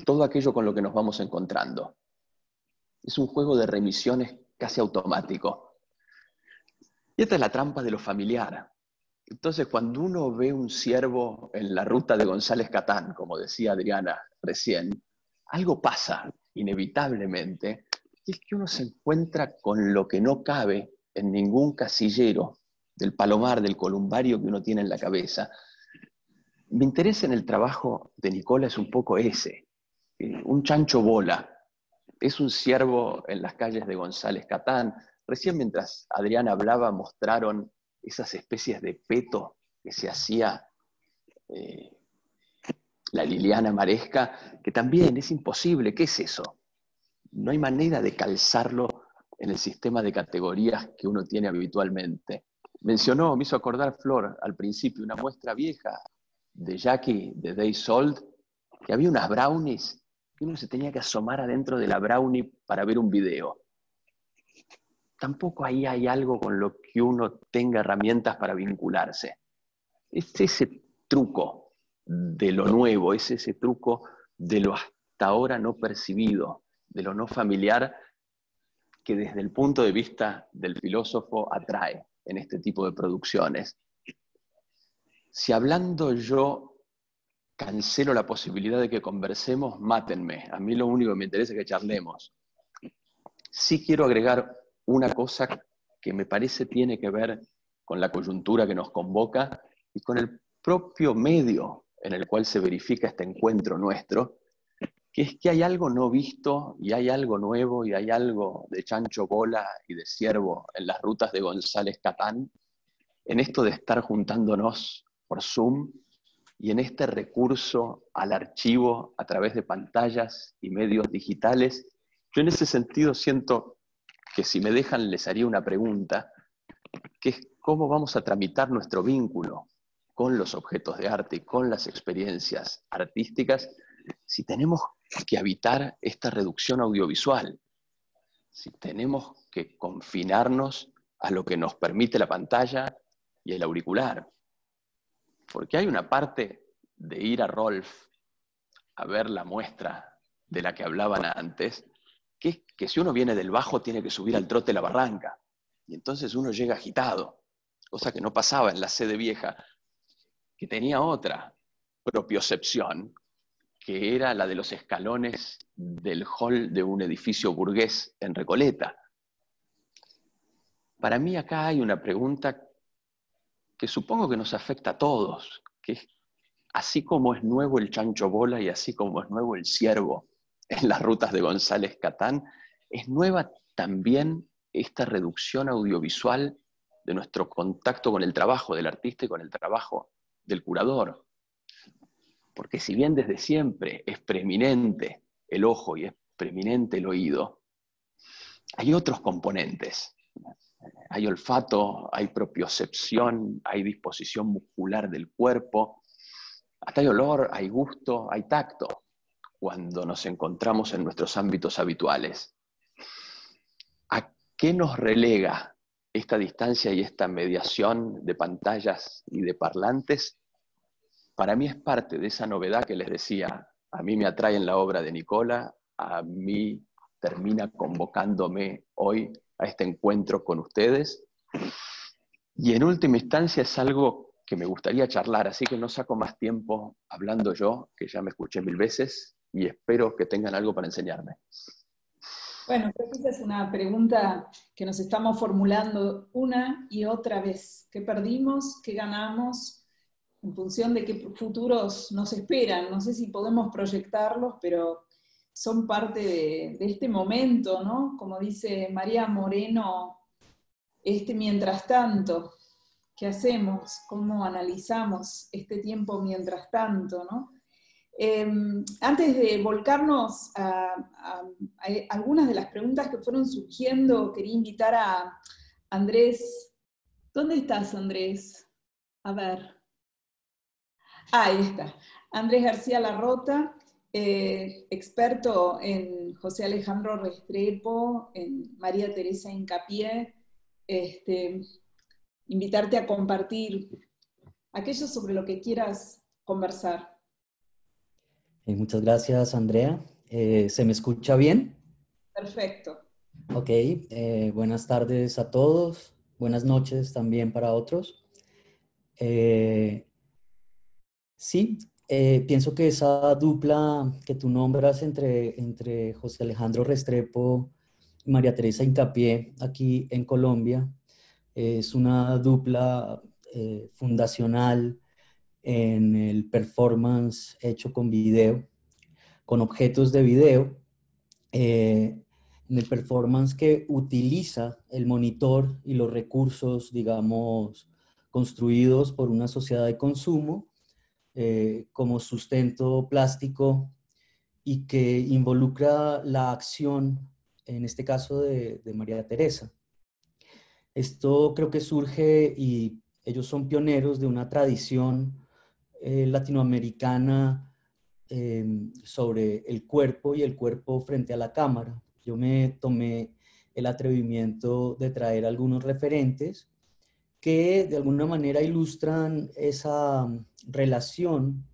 todo aquello con lo que nos vamos encontrando. Es un juego de remisiones casi automático. Y esta es la trampa de lo familiar. Entonces, cuando uno ve un ciervo en la ruta de González Catán, como decía Adriana recién, algo pasa inevitablemente, y es que uno se encuentra con lo que no cabe en ningún casillero del palomar, del columbario que uno tiene en la cabeza. Mi interés en el trabajo de Nicola es un poco ese, un chancho bola. Es un ciervo en las calles de González Catán. Recién mientras Adriana hablaba mostraron esas especies de peto que se hacía la Liliana Maresca, que también es imposible. ¿Qué es eso? No hay manera de calzarlo en el sistema de categorías que uno tiene habitualmente. Me hizo acordar Flor al principio, una muestra vieja de Jackie, de Days Old, que había unas brownies y uno se tenía que asomar adentro de la brownie para ver un video. Tampoco ahí hay algo con lo que uno tenga herramientas para vincularse. Es ese truco de lo nuevo, es ese truco de lo hasta ahora no percibido, de lo no familiar, que desde el punto de vista del filósofo atrae en este tipo de producciones. Si hablando yo cancelo la posibilidad de que conversemos, mátenme. A mí lo único que me interesa es que charlemos. Sí quiero agregar una cosa que me parece tiene que ver con la coyuntura que nos convoca y con el propio medio en el cual se verifica este encuentro nuestro, que es que hay algo no visto y hay algo nuevo y hay algo de chancho bola y de ciervo en las rutas de González Catán, en esto de estar juntándonos por Zoom y en este recurso al archivo a través de pantallas y medios digitales. Yo en ese sentido siento que si me dejan les haría una pregunta, que es cómo vamos a tramitar nuestro vínculo con los objetos de arte y con las experiencias artísticas si tenemos que habitar esta reducción audiovisual, si tenemos que confinarnos a lo que nos permite la pantalla y el auricular. Porque hay una parte de ir a Rolf a ver la muestra de la que hablaban antes, que es que si uno viene del bajo tiene que subir al trote la barranca, y entonces uno llega agitado, cosa que no pasaba en la sede vieja, que tenía otra propiocepción, que era la de los escalones del hall de un edificio burgués en Recoleta. Para mí acá hay una pregunta que supongo que nos afecta a todos, que es, así como es nuevo el chancho bola y así como es nuevo el ciervo en las rutas de González Catán, es nueva también esta reducción audiovisual de nuestro contacto con el trabajo del artista y con el trabajo del curador. Porque si bien desde siempre es preeminente el ojo y es preeminente el oído, hay otros componentes. Hay olfato, hay propiocepción, hay disposición muscular del cuerpo, hasta hay olor, hay gusto, hay tacto, cuando nos encontramos en nuestros ámbitos habituales. ¿A qué nos relega esta distancia y esta mediación de pantallas y de parlantes? Para mí es parte de esa novedad que les decía. A mí me atrae en la obra de Nicola, a mí termina convocándome hoy a este encuentro con ustedes. Y en última instancia es algo que me gustaría charlar, así que no saco más tiempo hablando yo, que ya me escuché 1000 veces, y espero que tengan algo para enseñarme. Bueno, creo que esa es una pregunta que nos estamos formulando una y otra vez. ¿Qué perdimos? ¿Qué ganamos? En función de qué futuros nos esperan. No sé si podemos proyectarlos, pero son parte de este momento, ¿no? Como dice María Moreno, mientras tanto, ¿qué hacemos? ¿Cómo analizamos este tiempo mientras tanto, ¿no? Antes de volcarnos a algunas de las preguntas que fueron surgiendo, quería invitar a Andrés. ¿Dónde estás, Andrés? A ver. Ahí está. Andrés García Larrota, experto en José Alejandro Restrepo, en María Teresa Hincapié. Invitarte a compartir aquello sobre lo que quieras conversar. Muchas gracias, Andrea. ¿Se me escucha bien? Perfecto. Ok, buenas tardes a todos, buenas noches también para otros. Sí, pienso que esa dupla que tú nombras entre José Alejandro Restrepo y María Teresa Hincapié aquí en Colombia es una dupla fundacional en el performance hecho con video, con objetos de video, en el performance que utiliza el monitor y los recursos, digamos, construidos por una sociedad de consumo como sustento plástico y que involucra la acción, en este caso de María Teresa. Esto creo que surge y ellos son pioneros de una tradición latinoamericana sobre el cuerpo y el cuerpo frente a la cámara. Yo me tomé el atrevimiento de traer algunos referentes que de alguna manera ilustran esa relación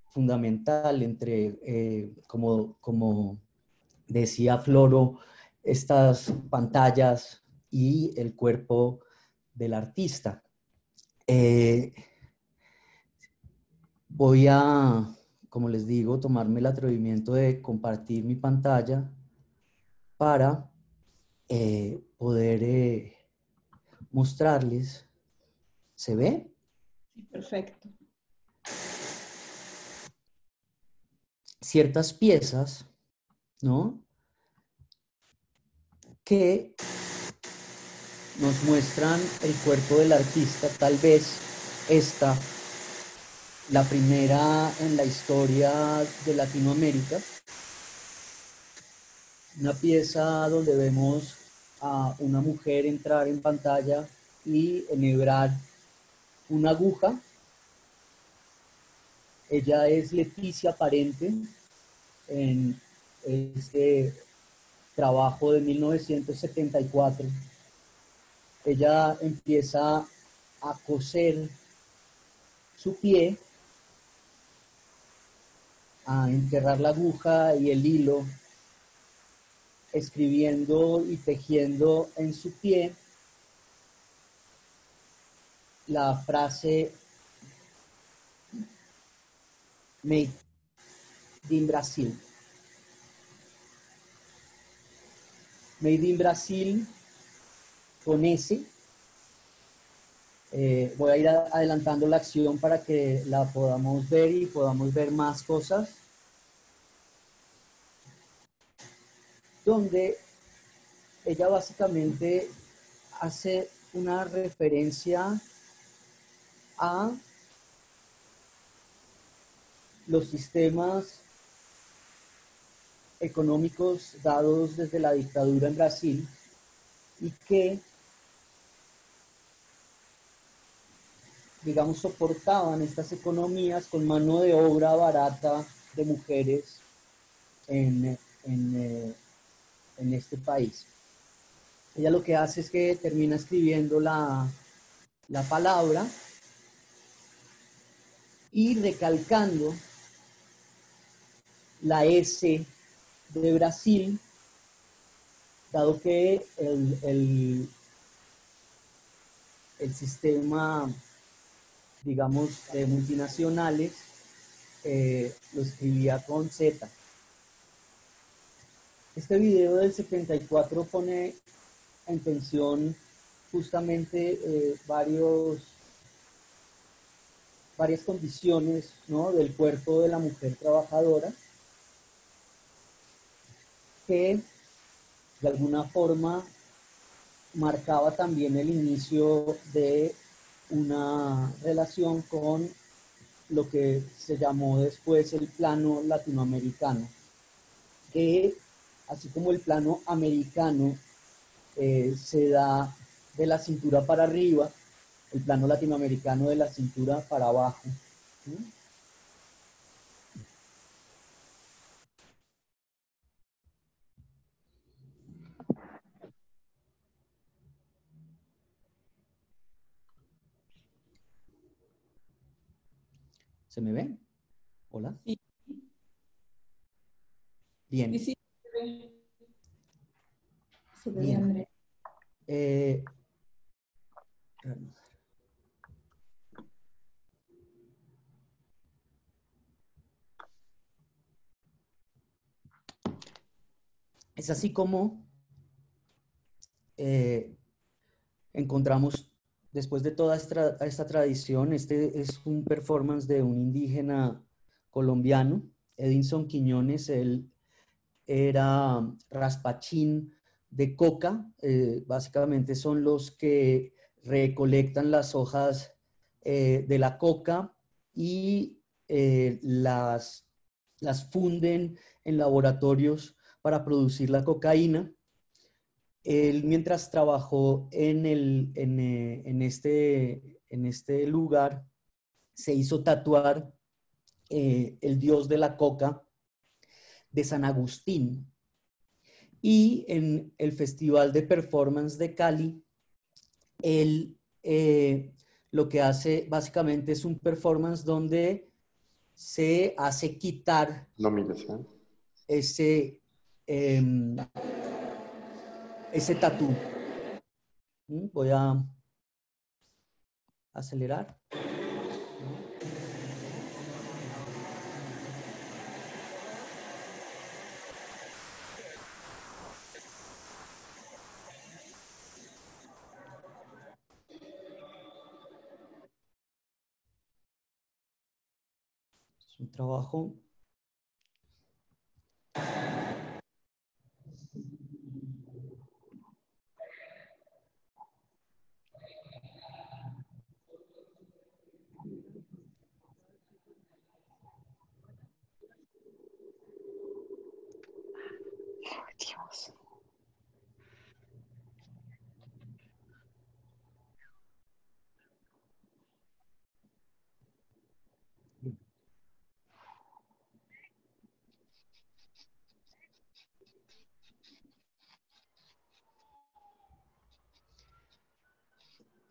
fundamental entre, como decía Floro, estas pantallas y el cuerpo del artista. Voy a, como les digo, tomarme el atrevimiento de compartir mi pantalla para poder mostrarles. ¿Se ve? Sí, perfecto. Ciertas piezas, ¿no? Que nos muestran el cuerpo del artista. Tal vez esta, la primera en la historia de Latinoamérica. Una pieza donde vemos a una mujer entrar en pantalla y enhebrar una aguja. Ella es Leticia Parente en este trabajo de 1974. Ella empieza a coser su pie, a enterrar la aguja y el hilo, escribiendo y tejiendo en su pie la frase Made in Brasil. Made in Brasil con S. Voy a ir adelantando la acción para que la podamos ver y podamos ver más cosas. Donde ella básicamente hace una referencia a los sistemas económicos dados desde la dictadura en Brasil y que, digamos, soportaban estas economías con mano de obra barata de mujeres en este país. Ella lo que hace es que termina escribiendo la palabra y recalcando la S de Brasil, dado que el sistema, digamos, de multinacionales lo escribía con Z. Este video del 74 pone en tensión justamente varias condiciones, ¿no?, del cuerpo de la mujer trabajadora, que de alguna forma marcaba también el inicio de una relación con lo que se llamó después el plano latinoamericano, que así como el plano americano se da de la cintura para arriba, el plano latinoamericano de la cintura para abajo. ¿Sí? ¿Se me ve? ¿Hola? Sí. Bien. Sí, sí, se ve. Se ve, Bien. Andrea. Es así como encontramos, después de toda esta tradición, este es un performance de un indígena colombiano, Edinson Quiñones. Él era raspachín de coca, básicamente son los que recolectan las hojas de la coca y las funden en laboratorios para producir la cocaína. Él, mientras trabajó en este lugar, se hizo tatuar el dios de la coca de San Agustín. Y en el Festival de Performance de Cali, él lo que hace básicamente es un performance donde se hace quitar ese tatú. Voy a acelerar. Es un trabajo. Dios.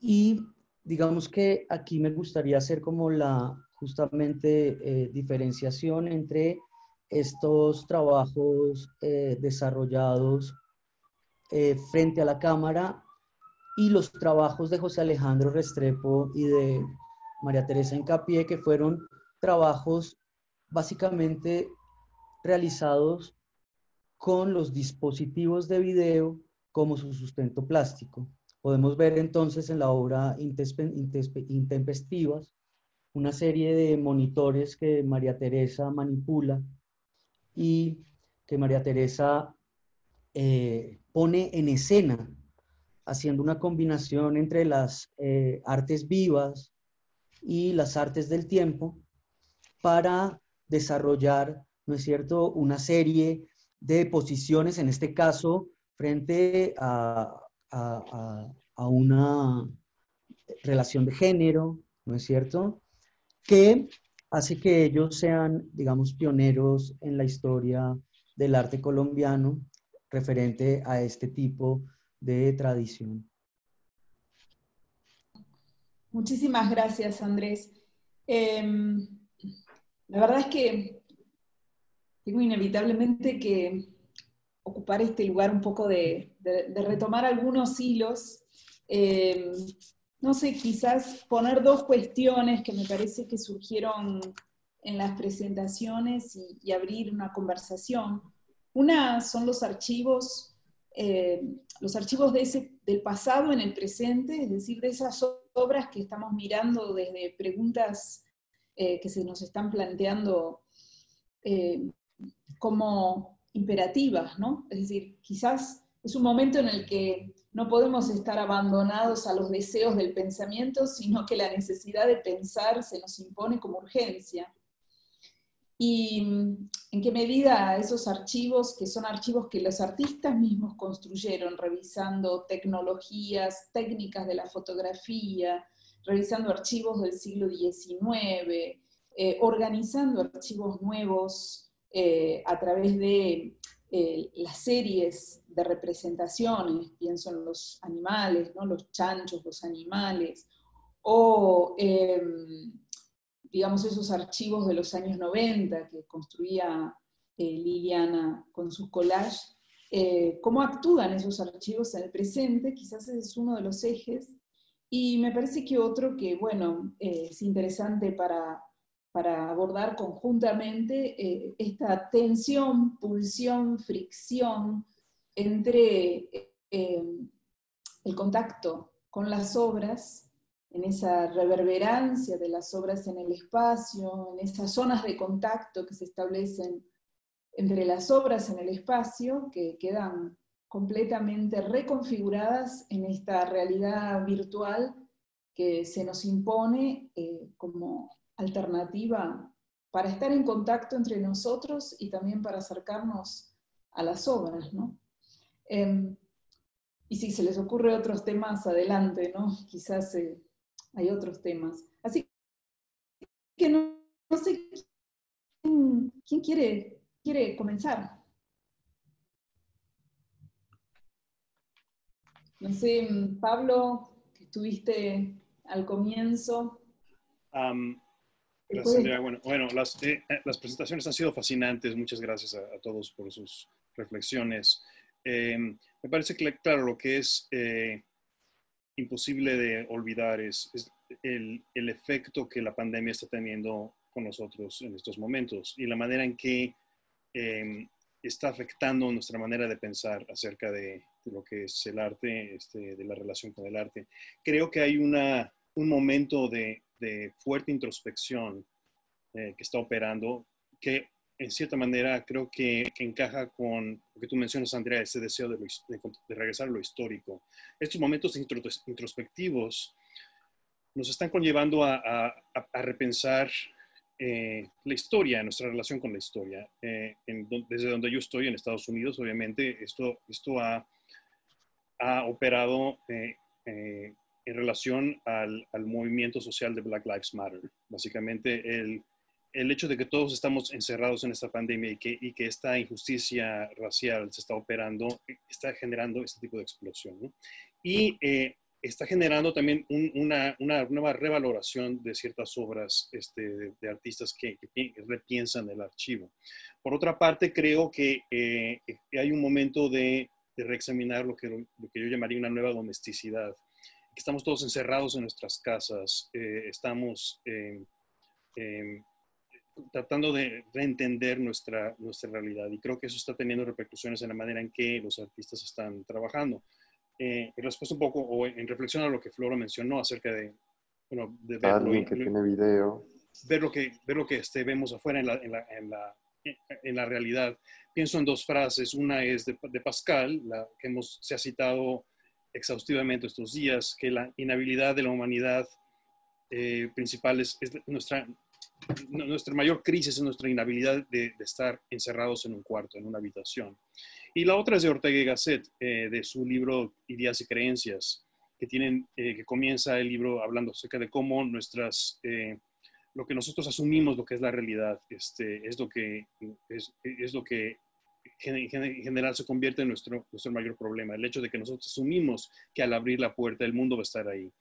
Y digamos que aquí me gustaría hacer como la justamente diferenciación entre estos trabajos desarrollados frente a la cámara y los trabajos de José Alejandro Restrepo y de María Teresa Hincapié, que fueron trabajos básicamente realizados con los dispositivos de video como su sustento plástico. Podemos ver entonces en la obra Intempestivas una serie de monitores que María Teresa manipula y que María Teresa pone en escena, haciendo una combinación entre las artes vivas y las artes del tiempo para desarrollar, ¿no es cierto?, una serie de posiciones, en este caso, frente a una relación de género, ¿no es cierto?, que hace que ellos sean, digamos, pioneros en la historia del arte colombiano referente a este tipo de tradición. Muchísimas gracias, Andrés. La verdad es que tengo inevitablemente que ocupar este lugar un poco de retomar algunos hilos. No sé, quizás poner dos cuestiones que me parece que surgieron en las presentaciones y abrir una conversación. Una son los archivos del pasado en el presente, es decir, de esas obras que estamos mirando desde preguntas que se nos están planteando como imperativas, ¿no? Es decir, quizás es un momento en el que no podemos estar abandonados a los deseos del pensamiento, sino que la necesidad de pensar se nos impone como urgencia. Y en qué medida esos archivos, que son archivos que los artistas mismos construyeron, revisando tecnologías, técnicas de la fotografía, revisando archivos del siglo XIX, organizando archivos nuevos a través de las series de representaciones, pienso en los animales, ¿no? Los chanchos, los animales, o digamos esos archivos de los años 90 que construía Liliana con sus collages, cómo actúan esos archivos en el presente, quizás ese es uno de los ejes, y me parece que otro que, bueno, es interesante para abordar conjuntamente esta tensión, pulsión, fricción entre el contacto con las obras, en esa reverberancia de las obras en el espacio, en esas zonas de contacto que se establecen entre las obras en el espacio, que quedan completamente reconfiguradas en esta realidad virtual que se nos impone como alternativa para estar en contacto entre nosotros y también para acercarnos a las obras, ¿no? Y si se les ocurre otros temas, adelante, ¿no? Quizás hay otros temas. Así que no sé quién quiere comenzar. No sé, Pablo, que estuviste al comienzo. Gracias, Andrea. Bueno las presentaciones han sido fascinantes. Muchas gracias a todos por sus reflexiones. Me parece que, claro, lo que es imposible de olvidar es el efecto que la pandemia está teniendo con nosotros en estos momentos y la manera en que está afectando nuestra manera de pensar acerca de lo que es el arte, de la relación con el arte. Creo que hay un momento de fuerte introspección que está operando, que en cierta manera creo que encaja con lo que tú mencionas, Andrea, ese deseo de regresar a lo histórico. Estos momentos introspectivos nos están conllevando a repensar la historia, nuestra relación con la historia. Desde donde yo estoy, en Estados Unidos, obviamente, esto ha operado en relación al movimiento social de Black Lives Matter. Básicamente, el hecho de que todos estamos encerrados en esta pandemia y que esta injusticia racial se está operando, está generando este tipo de explosión, ¿no? Y está generando también una nueva revaloración de ciertas obras de artistas que repiensan el archivo. Por otra parte, creo que hay un momento de reexaminar lo que yo llamaría una nueva domesticidad. Que estamos todos encerrados en nuestras casas, estamos tratando de reentender nuestra realidad, y creo que eso está teniendo repercusiones en la manera en que los artistas están trabajando. En respuesta un poco, o en reflexión a lo que Flora mencionó acerca de, bueno, de ver Alguien que tiene video. Ver lo que vemos afuera en la realidad. Pienso en dos frases. Una es de Pascal, la que se ha citado exhaustivamente estos días, que la inhabilidad de la humanidad principal es nuestra mayor crisis, es nuestra inhabilidad de estar encerrados en un cuarto, en una habitación. Y la otra es de Ortega y Gasset, de su libro Ideas y Creencias, que comienza el libro hablando acerca de cómo lo que nosotros asumimos, lo que es la realidad, es lo que en general se convierte en nuestro mayor problema. El hecho de que nosotros asumimos que al abrir la puerta el mundo va a estar ahí.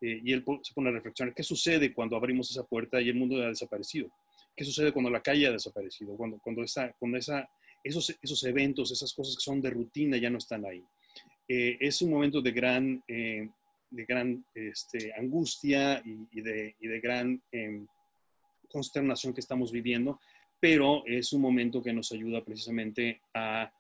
Y él se pone a reflexionar, ¿qué sucede cuando abrimos esa puerta y el mundo ha desaparecido? ¿Qué sucede cuando la calle ha desaparecido? Cuando esos eventos, esas cosas que son de rutina ya no están ahí. Es un momento de gran angustia y de gran consternación que estamos viviendo, pero es un momento que nos ayuda precisamente a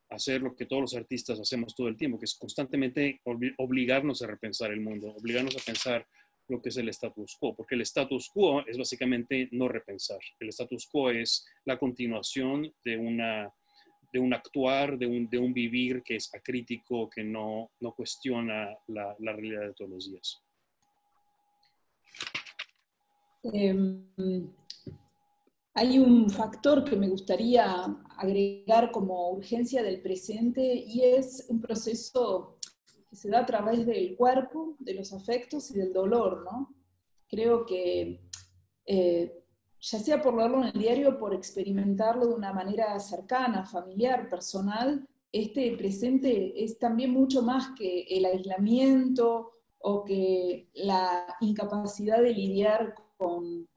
hacer lo que todos los artistas hacemos todo el tiempo, que es constantemente obligarnos a repensar el mundo, obligarnos a pensar lo que es el status quo, porque el status quo es básicamente no repensar. El status quo es la continuación de un actuar, de un vivir que es acrítico, que no cuestiona la realidad de todos los días. Hay un factor que me gustaría agregar como urgencia del presente, y es un proceso que se da a través del cuerpo, de los afectos y del dolor, ¿no? Creo que ya sea por leerlo en el diario o por experimentarlo de una manera cercana, familiar, personal, este presente es también mucho más que el aislamiento o que la incapacidad de lidiar con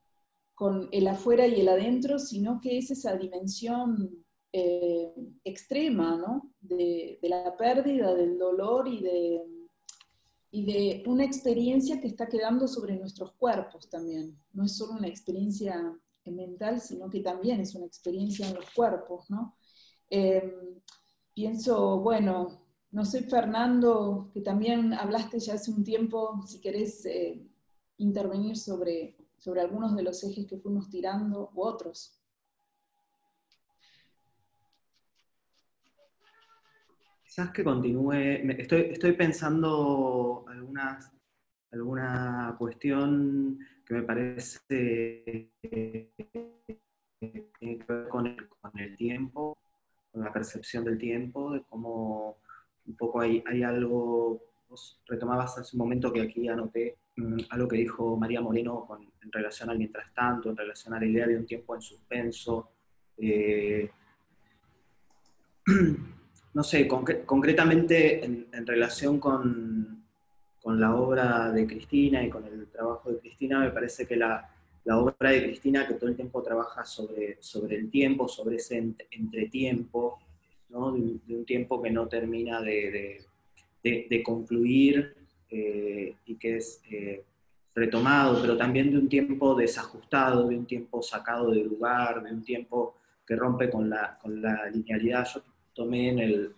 el afuera y el adentro, sino que es esa dimensión extrema, ¿no? de la pérdida, del dolor y de una experiencia que está quedando sobre nuestros cuerpos también. No es solo una experiencia mental, sino que también es una experiencia en los cuerpos, ¿no? Pienso, bueno, no sé, Fernando, que también hablaste ya hace un tiempo, si querés intervenir sobre algunos de los ejes que fuimos tirando, u otros. Quizás que continúe, estoy pensando alguna cuestión que me parece que tiene que ver con el tiempo, con la percepción del tiempo, de cómo un poco hay algo, vos retomabas hace un momento que aquí anoté algo que dijo María Moreno en relación al mientras tanto, en relación a la idea de un tiempo en suspenso. No sé, concretamente en relación con la obra de Cristina y con el trabajo de Cristina, me parece que la obra de Cristina, que todo el tiempo trabaja sobre el tiempo, sobre ese entretiempo, ¿no? de un tiempo que no termina de concluir y que es retomado, pero también de un tiempo desajustado, de un tiempo sacado del lugar, de un tiempo que rompe con la linealidad. Yo tomé en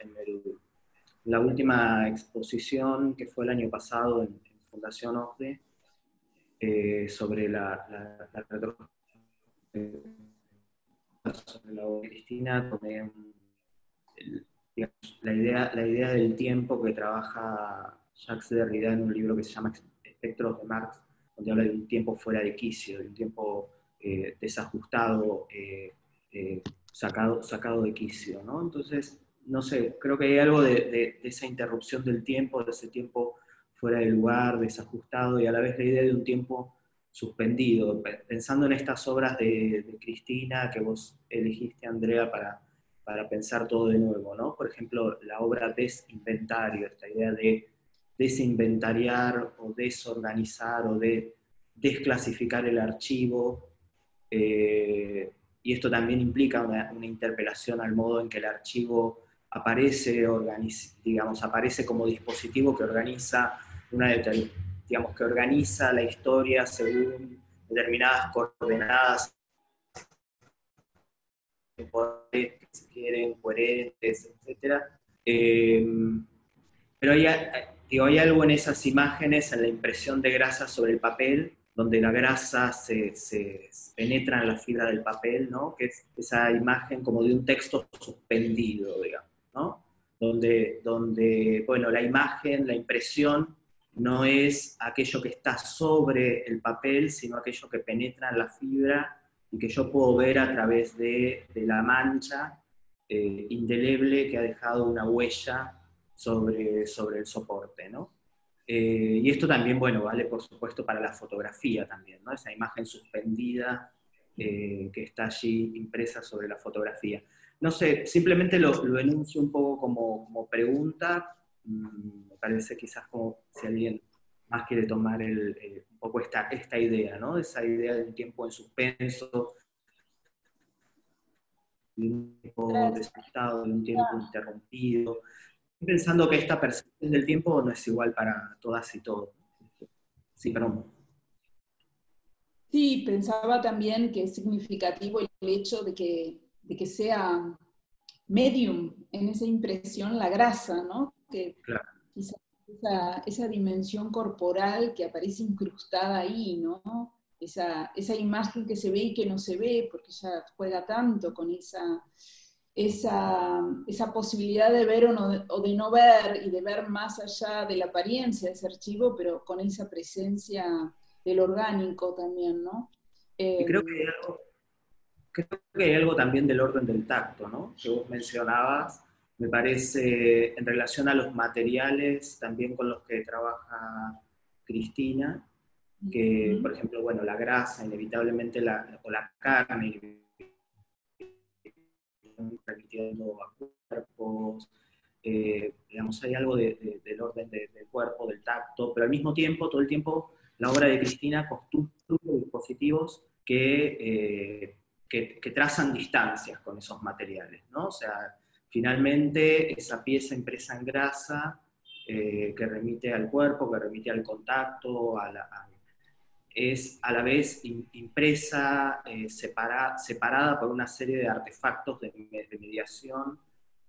la última exposición que fue el año pasado en Fundación OCDE sobre la sobre la obra de Cristina, tomé la idea del tiempo que trabaja Jacques Derrida en un libro que se llama Espectros de Marx, donde habla de un tiempo fuera de quicio, de un tiempo desajustado, sacado de quicio, ¿no? Entonces, no sé, creo que hay algo de esa interrupción del tiempo, de ese tiempo fuera de lugar, desajustado, y a la vez la idea de un tiempo suspendido, pensando en estas obras de Cristina que vos elegiste, Andrea, para pensar todo de nuevo, ¿no? Por ejemplo, la obra Desinventario, esta idea de desinventariar o desorganizar o de desclasificar el archivo, y esto también implica una interpelación al modo en que el archivo aparece, digamos, aparece como dispositivo que organiza digamos, que organiza la historia según determinadas coordenadas temporales que se quieren, coherentes, etc. Pero hay algo en esas imágenes, en la impresión de grasa sobre el papel, donde la grasa se penetra en la fibra del papel, ¿no? Que es esa imagen como de un texto suspendido, digamos, ¿no? Donde bueno, la imagen, la impresión, no es aquello que está sobre el papel, sino aquello que penetra en la fibra y que yo puedo ver a través de la mancha indeleble que ha dejado una huella sobre el soporte, ¿no? Y esto también, bueno, vale por supuesto para la fotografía también, ¿no? Esa imagen suspendida que está allí impresa sobre la fotografía. No sé, simplemente lo enuncio un poco como pregunta. Me parece quizás como si alguien más quiere tomar un poco esta idea, ¿no? Esa idea de un tiempo en suspenso, de un tiempo desajustado, de un tiempo interrumpido. Estoy pensando que esta percepción del tiempo no es igual para todas y todos. Sí, perdón. Sí, pensaba también que es significativo el hecho de que sea medium en esa impresión la grasa, ¿no? Que Claro. quizás esa dimensión corporal que aparece incrustada ahí, ¿no? Esa imagen que se ve y que no se ve, porque ella juega tanto con esa posibilidad de ver o de no ver, y de ver más allá de la apariencia de ese archivo, pero con esa presencia del orgánico también, ¿no? Y creo que hay algo también del orden del tacto, ¿no? Que vos mencionabas, me parece, en relación a los materiales también con los que trabaja Cristina, que, por ejemplo, bueno, la grasa, inevitablemente, o la carne, remitiendo a cuerpos, digamos, hay algo del orden del cuerpo, del tacto, pero al mismo tiempo, todo el tiempo, la obra de Cristina construye dispositivos que trazan distancias con esos materiales, ¿no? O sea, finalmente esa pieza impresa en grasa que remite al cuerpo, que remite al contacto, es a la vez impresa, separada por una serie de artefactos de mediación,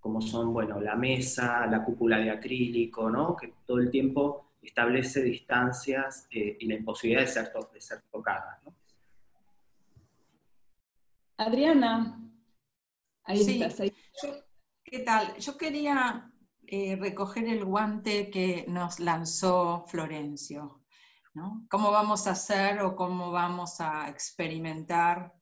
como son, bueno, la mesa, la cúpula de acrílico, ¿no? Que todo el tiempo establece distancias y la imposibilidad de ser tocada, ¿no? Adriana, ahí Sí, estás. Ahí. ¿qué tal? Yo quería recoger el guante que nos lanzó Florencio, ¿no? ¿Cómo vamos a hacer o cómo vamos a experimentar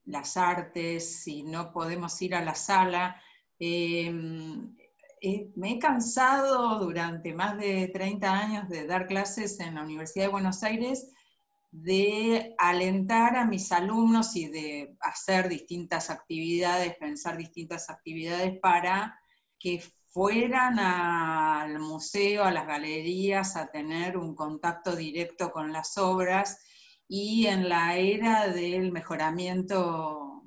las artes si no podemos ir a la sala? Me he cansado durante más de 30 años de dar clases en la Universidad de Buenos Aires, de alentar a mis alumnos y de hacer distintas actividades, pensar distintas actividades para que fueran al museo, a las galerías, a tener un contacto directo con las obras, y en la era del mejoramiento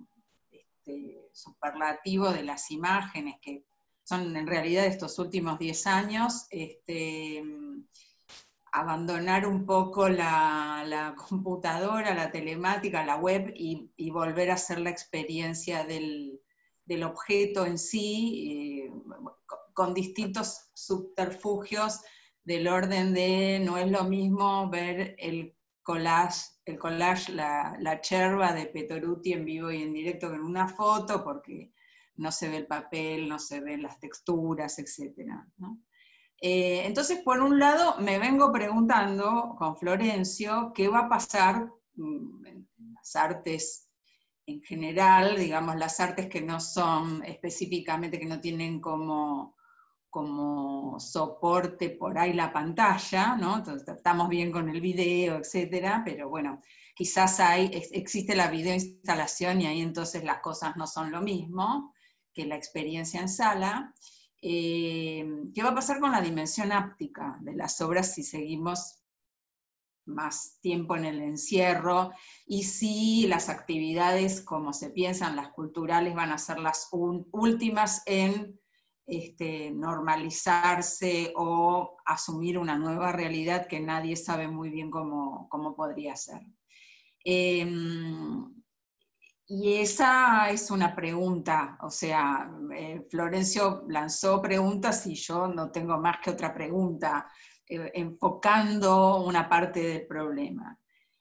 superlativo de las imágenes, que son en realidad estos últimos 10 años, abandonar un poco la computadora, la telemática, la web, y volver a hacer la experiencia del objeto en sí, con distintos subterfugios del orden de no es lo mismo ver el el collage, la cherva de Petoruti en vivo y en directo con una foto, porque no se ve el papel, no se ven las texturas, etc., ¿no? Entonces, por un lado, me vengo preguntando con Florencio qué va a pasar en las artes en general, digamos, las artes que no son específicamente, que no tienen como soporte por ahí la pantalla, ¿no? Entonces, estamos bien con el video, etcétera, pero bueno, quizás existe la videoinstalación y ahí entonces las cosas no son lo mismo que la experiencia en sala. ¿Qué va a pasar con la dimensión áptica de las obras si seguimos más tiempo en el encierro, y si las actividades, como se piensan, las culturales, van a ser las últimas en normalizarse o asumir una nueva realidad que nadie sabe muy bien cómo podría ser? Y esa es una pregunta, o sea, Florencio lanzó preguntas y yo no tengo más que otra pregunta, enfocando una parte del problema.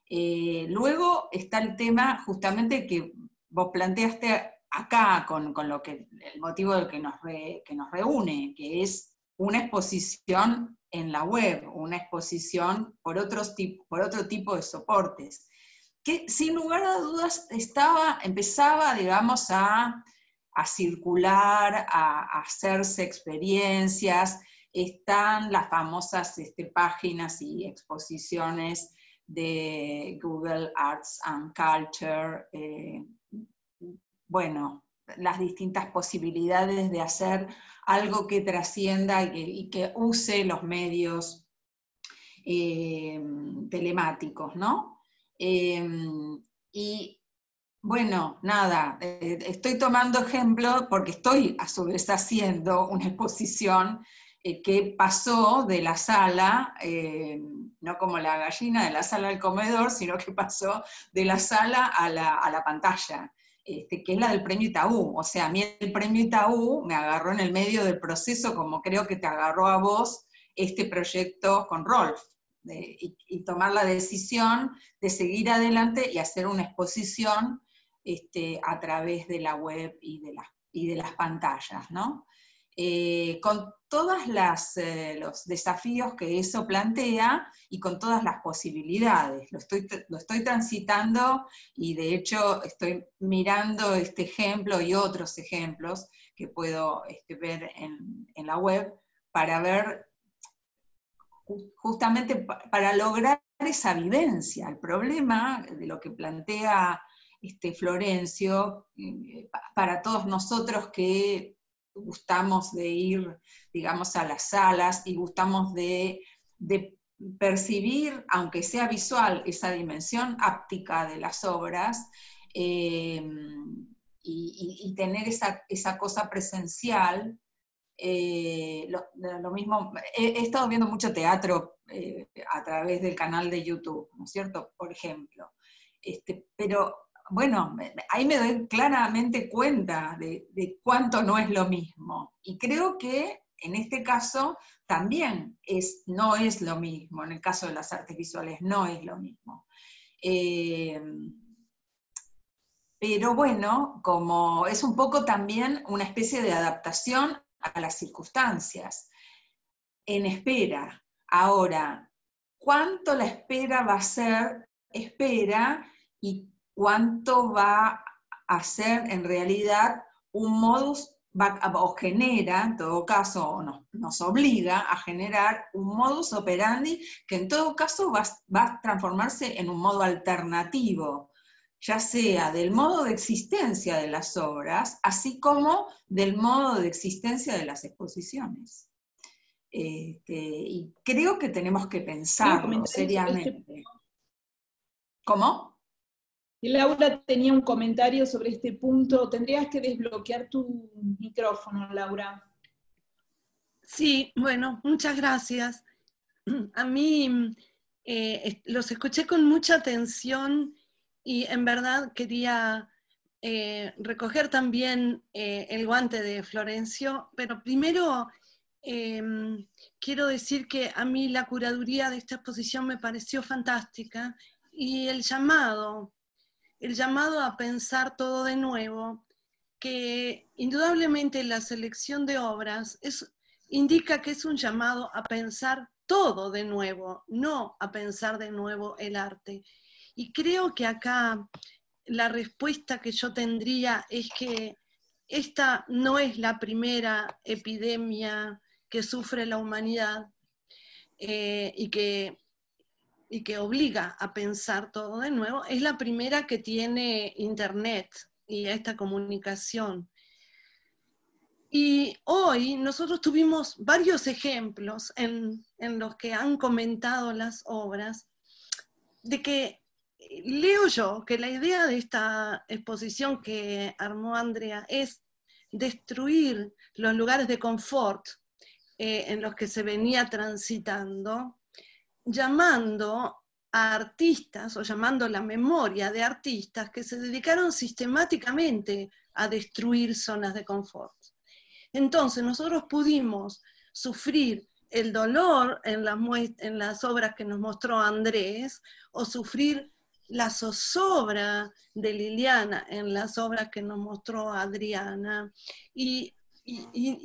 Luego está el tema justamente que vos planteaste acá, con lo que, el motivo del que nos reúne, que es una exposición en la web, una exposición por otro tipo de soportes, que sin lugar a dudas empezaba, digamos, a circular, a hacerse experiencias. Están las famosas páginas y exposiciones de Google Arts and Culture, bueno, las distintas posibilidades de hacer algo que trascienda y que use los medios telemáticos, ¿no? Y bueno, nada, estoy tomando ejemplo porque estoy a su vez haciendo una exposición que pasó de la sala, no como la gallina de la sala al comedor, sino que pasó de la sala a la pantalla, que es la del Premio Itaú. O sea, a mí el Premio Itaú me agarró en el medio del proceso, como creo que te agarró a vos este proyecto con Rolf. Y tomar la decisión de seguir adelante y hacer una exposición a través de la web y de las pantallas, ¿no? Con todos los desafíos que eso plantea y con todas las posibilidades. Lo estoy transitando, y de hecho estoy mirando este ejemplo y otros ejemplos que puedo ver en la web para ver, justamente para lograr esa vivencia. El problema de lo que plantea Florencio, para todos nosotros que gustamos de ir, digamos, a las salas y gustamos de percibir, aunque sea visual, esa dimensión áptica de las obras, y tener esa cosa presencial. Lo mismo, he estado viendo mucho teatro a través del canal de YouTube, ¿no es cierto? Por ejemplo. Pero bueno, ahí me doy claramente cuenta de cuánto no es lo mismo. Y creo que en este caso también no es lo mismo, en el caso de las artes visuales no es lo mismo. Pero bueno, como es un poco también una especie de adaptación a las circunstancias, en espera. Ahora, ¿cuánto la espera va a ser espera y cuánto va a ser en realidad un modus, o genera, en todo caso, o nos obliga a generar un modus operandi que en todo caso va a transformarse en un modo alternativo, ya sea del modo de existencia de las obras, así como del modo de existencia de las exposiciones. Y creo que tenemos que pensarlo seriamente. ¿Cómo? Y Laura tenía un comentario sobre este punto. Tendrías que desbloquear tu micrófono, Laura. Sí, bueno, muchas gracias. A mí los escuché con mucha atención y en verdad quería recoger también el guante de Florencio, pero primero quiero decir que a mí la curaduría de esta exposición me pareció fantástica, y el llamado a pensar todo de nuevo, que indudablemente la selección de obras indica que es un llamado a pensar todo de nuevo, no a pensar de nuevo el arte. Y creo que acá la respuesta que yo tendría es que esta no es la primera epidemia que sufre la humanidad, y que obliga a pensar todo de nuevo. Es la primera que tiene Internet y esta comunicación. Y hoy nosotros tuvimos varios ejemplos en los que han comentado las obras, de que leo yo que la idea de esta exposición que armó Andrea es destruir los lugares de confort en los que se venía transitando, llamando a artistas, o llamando la memoria de artistas que se dedicaron sistemáticamente a destruir zonas de confort. Entonces nosotros pudimos sufrir el dolor en las obras que nos mostró Andrés, o sufrir la zozobra de Liliana en las obras que nos mostró Adriana, y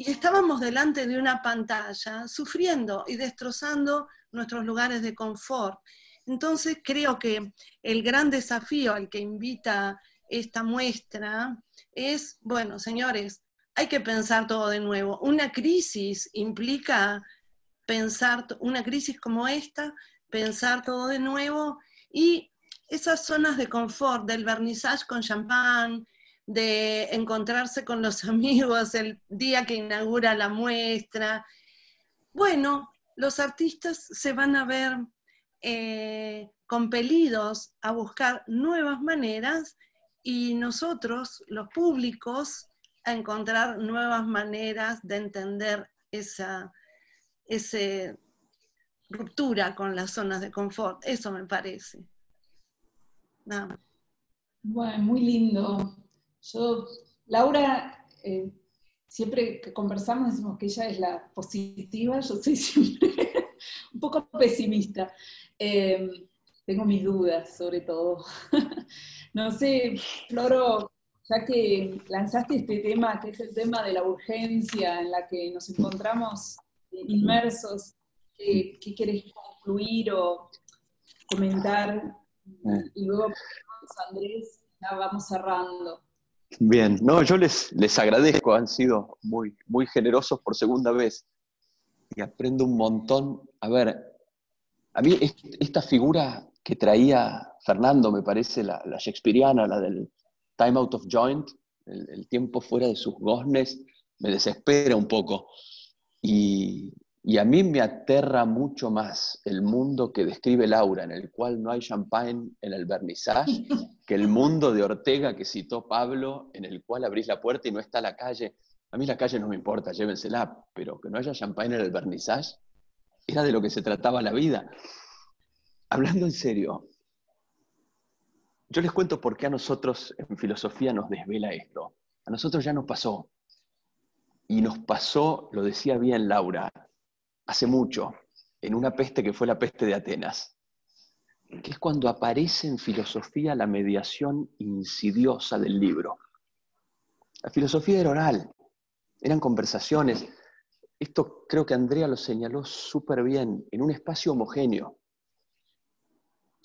estábamos delante de una pantalla sufriendo y destrozando nuestros lugares de confort. Entonces creo que el gran desafío al que invita esta muestra es, bueno, señores, hay que pensar todo de nuevo. Una crisis implica pensar, una crisis como esta, pensar todo de nuevo, y esas zonas de confort del vernissage con champán, de encontrarse con los amigos el día que inaugura la muestra. Bueno, los artistas se van a ver compelidos a buscar nuevas maneras, y nosotros, los públicos, a encontrar nuevas maneras de entender esa ruptura con las zonas de confort. Eso me parece. Nada. Bueno, muy lindo. Laura, siempre que conversamos decimos que ella es la positiva, yo soy siempre un poco pesimista. Tengo mis dudas, sobre todo. No sé, Floro, ya que lanzaste este tema, que es el tema de la urgencia en la que nos encontramos inmersos, ¿qué querés concluir o comentar? Y luego, Andrés, ya vamos cerrando. Bien, no, yo les agradezco, han sido muy, muy generosos por segunda vez y aprendo un montón. A ver, a mí esta figura que traía Fernando, me parece la shakespeariana, la del time out of joint, el tiempo fuera de sus goznes, me desespera un poco. Y a mí me aterra mucho más el mundo que describe Laura, en el cual no hay champagne en el vernissage, que el mundo de Ortega que citó Pablo, en el cual abrís la puerta y no está la calle. A mí la calle no me importa, llévensela, pero que no haya champagne en el vernissage era de lo que se trataba la vida. Hablando en serio, yo les cuento por qué a nosotros en filosofía nos desvela esto. A nosotros ya nos pasó. Y nos pasó, lo decía bien Laura, hace mucho, en una peste que fue la peste de Atenas, que es cuando aparece en filosofía la mediación insidiosa del libro. La filosofía era oral, eran conversaciones. Esto creo que Andrea lo señaló súper bien, en un espacio homogéneo.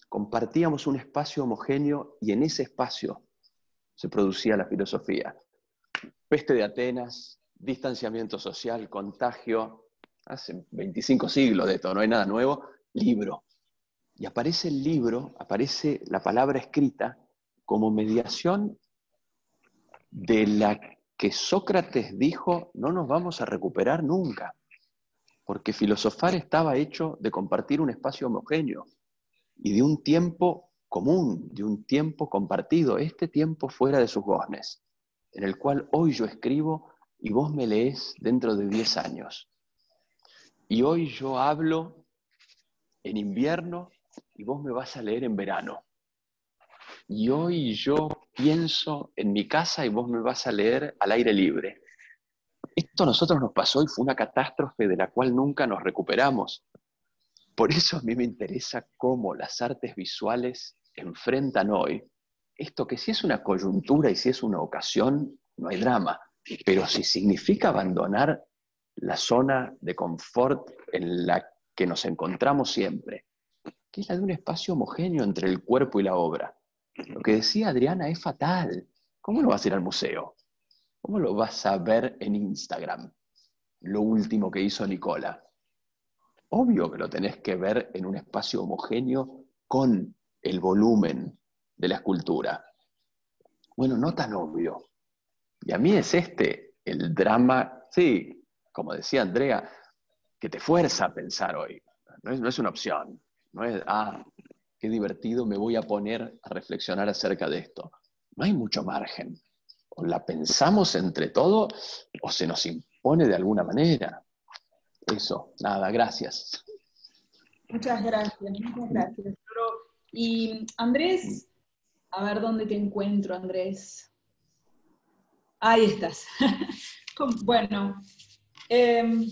Compartíamos un espacio homogéneo y en ese espacio se producía la filosofía. Peste de Atenas, distanciamiento social, contagio, hace 25 siglos de esto, no hay nada nuevo, libro. Y aparece el libro, aparece la palabra escrita como mediación de la que Sócrates dijo, no nos vamos a recuperar nunca, porque filosofar estaba hecho de compartir un espacio homogéneo y de un tiempo común, de un tiempo compartido, este tiempo fuera de sus goznes, en el cual hoy yo escribo y vos me leés dentro de 10 años. Y hoy yo hablo en invierno y vos me vas a leer en verano. Y hoy yo pienso en mi casa y vos me vas a leer al aire libre. Esto a nosotros nos pasó y fue una catástrofe de la cual nunca nos recuperamos. Por eso a mí me interesa cómo las artes visuales enfrentan hoy esto, que si es una coyuntura y si es una ocasión, no hay drama, pero si significa abandonar la zona de confort en la que nos encontramos siempre, que es la de un espacio homogéneo entre el cuerpo y la obra. Lo que decía Adriana es fatal. ¿Cómo no vas a ir al museo? ¿Cómo lo vas a ver en Instagram? Lo último que hizo Nicola. Obvio que lo tenés que ver en un espacio homogéneo con el volumen de la escultura. Bueno, no tan obvio. Y a mí es el drama, sí, como decía Andrea, que te fuerza a pensar hoy. No es una opción. No es, qué divertido, me voy a poner a reflexionar acerca de esto. No hay mucho margen. O la pensamos entre todos o se nos impone de alguna manera. Eso, nada, gracias. Muchas gracias, muchas gracias. Y Andrés, a ver dónde te encuentro, Andrés. Ahí estás. Bueno,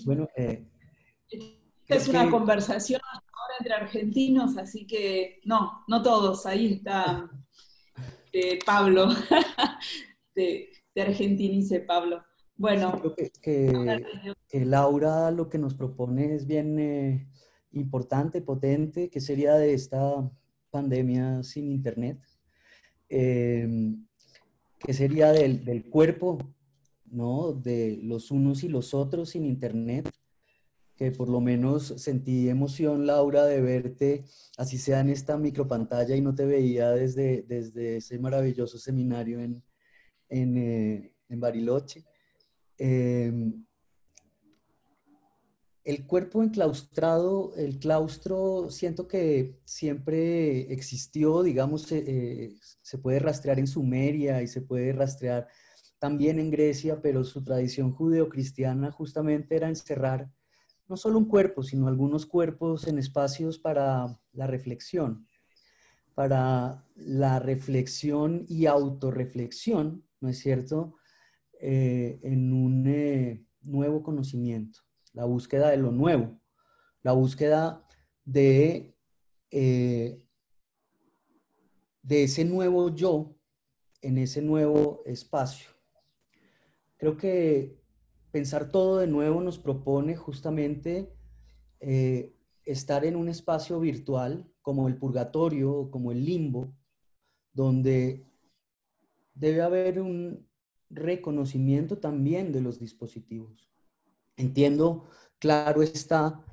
Bueno, esta es una conversación ahora entre argentinos, así que no todos, ahí está Pablo, de Argentinice Pablo. Bueno. Creo que Laura lo que nos propone es bien importante, potente, que sería de esta pandemia sin internet, que sería del cuerpo, ¿no? De los unos y los otros sin internet, que por lo menos sentí emoción, Laura, de verte, así sea en esta micropantalla y no te veía desde ese maravilloso seminario en Bariloche. El cuerpo enclaustrado, el claustro, siento que siempre existió, digamos, se puede rastrear en Sumeria y se puede rastrear también en Grecia, pero su tradición judeocristiana justamente era encerrar no solo un cuerpo, sino algunos cuerpos en espacios para la reflexión y autorreflexión, ¿no es cierto?, en un nuevo conocimiento, la búsqueda de lo nuevo, la búsqueda de ese nuevo yo en ese nuevo espacio. Creo que pensar todo de nuevo nos propone justamente estar en un espacio virtual como el purgatorio, como el limbo, donde debe haber un reconocimiento también de los dispositivos. Entiendo, claro está,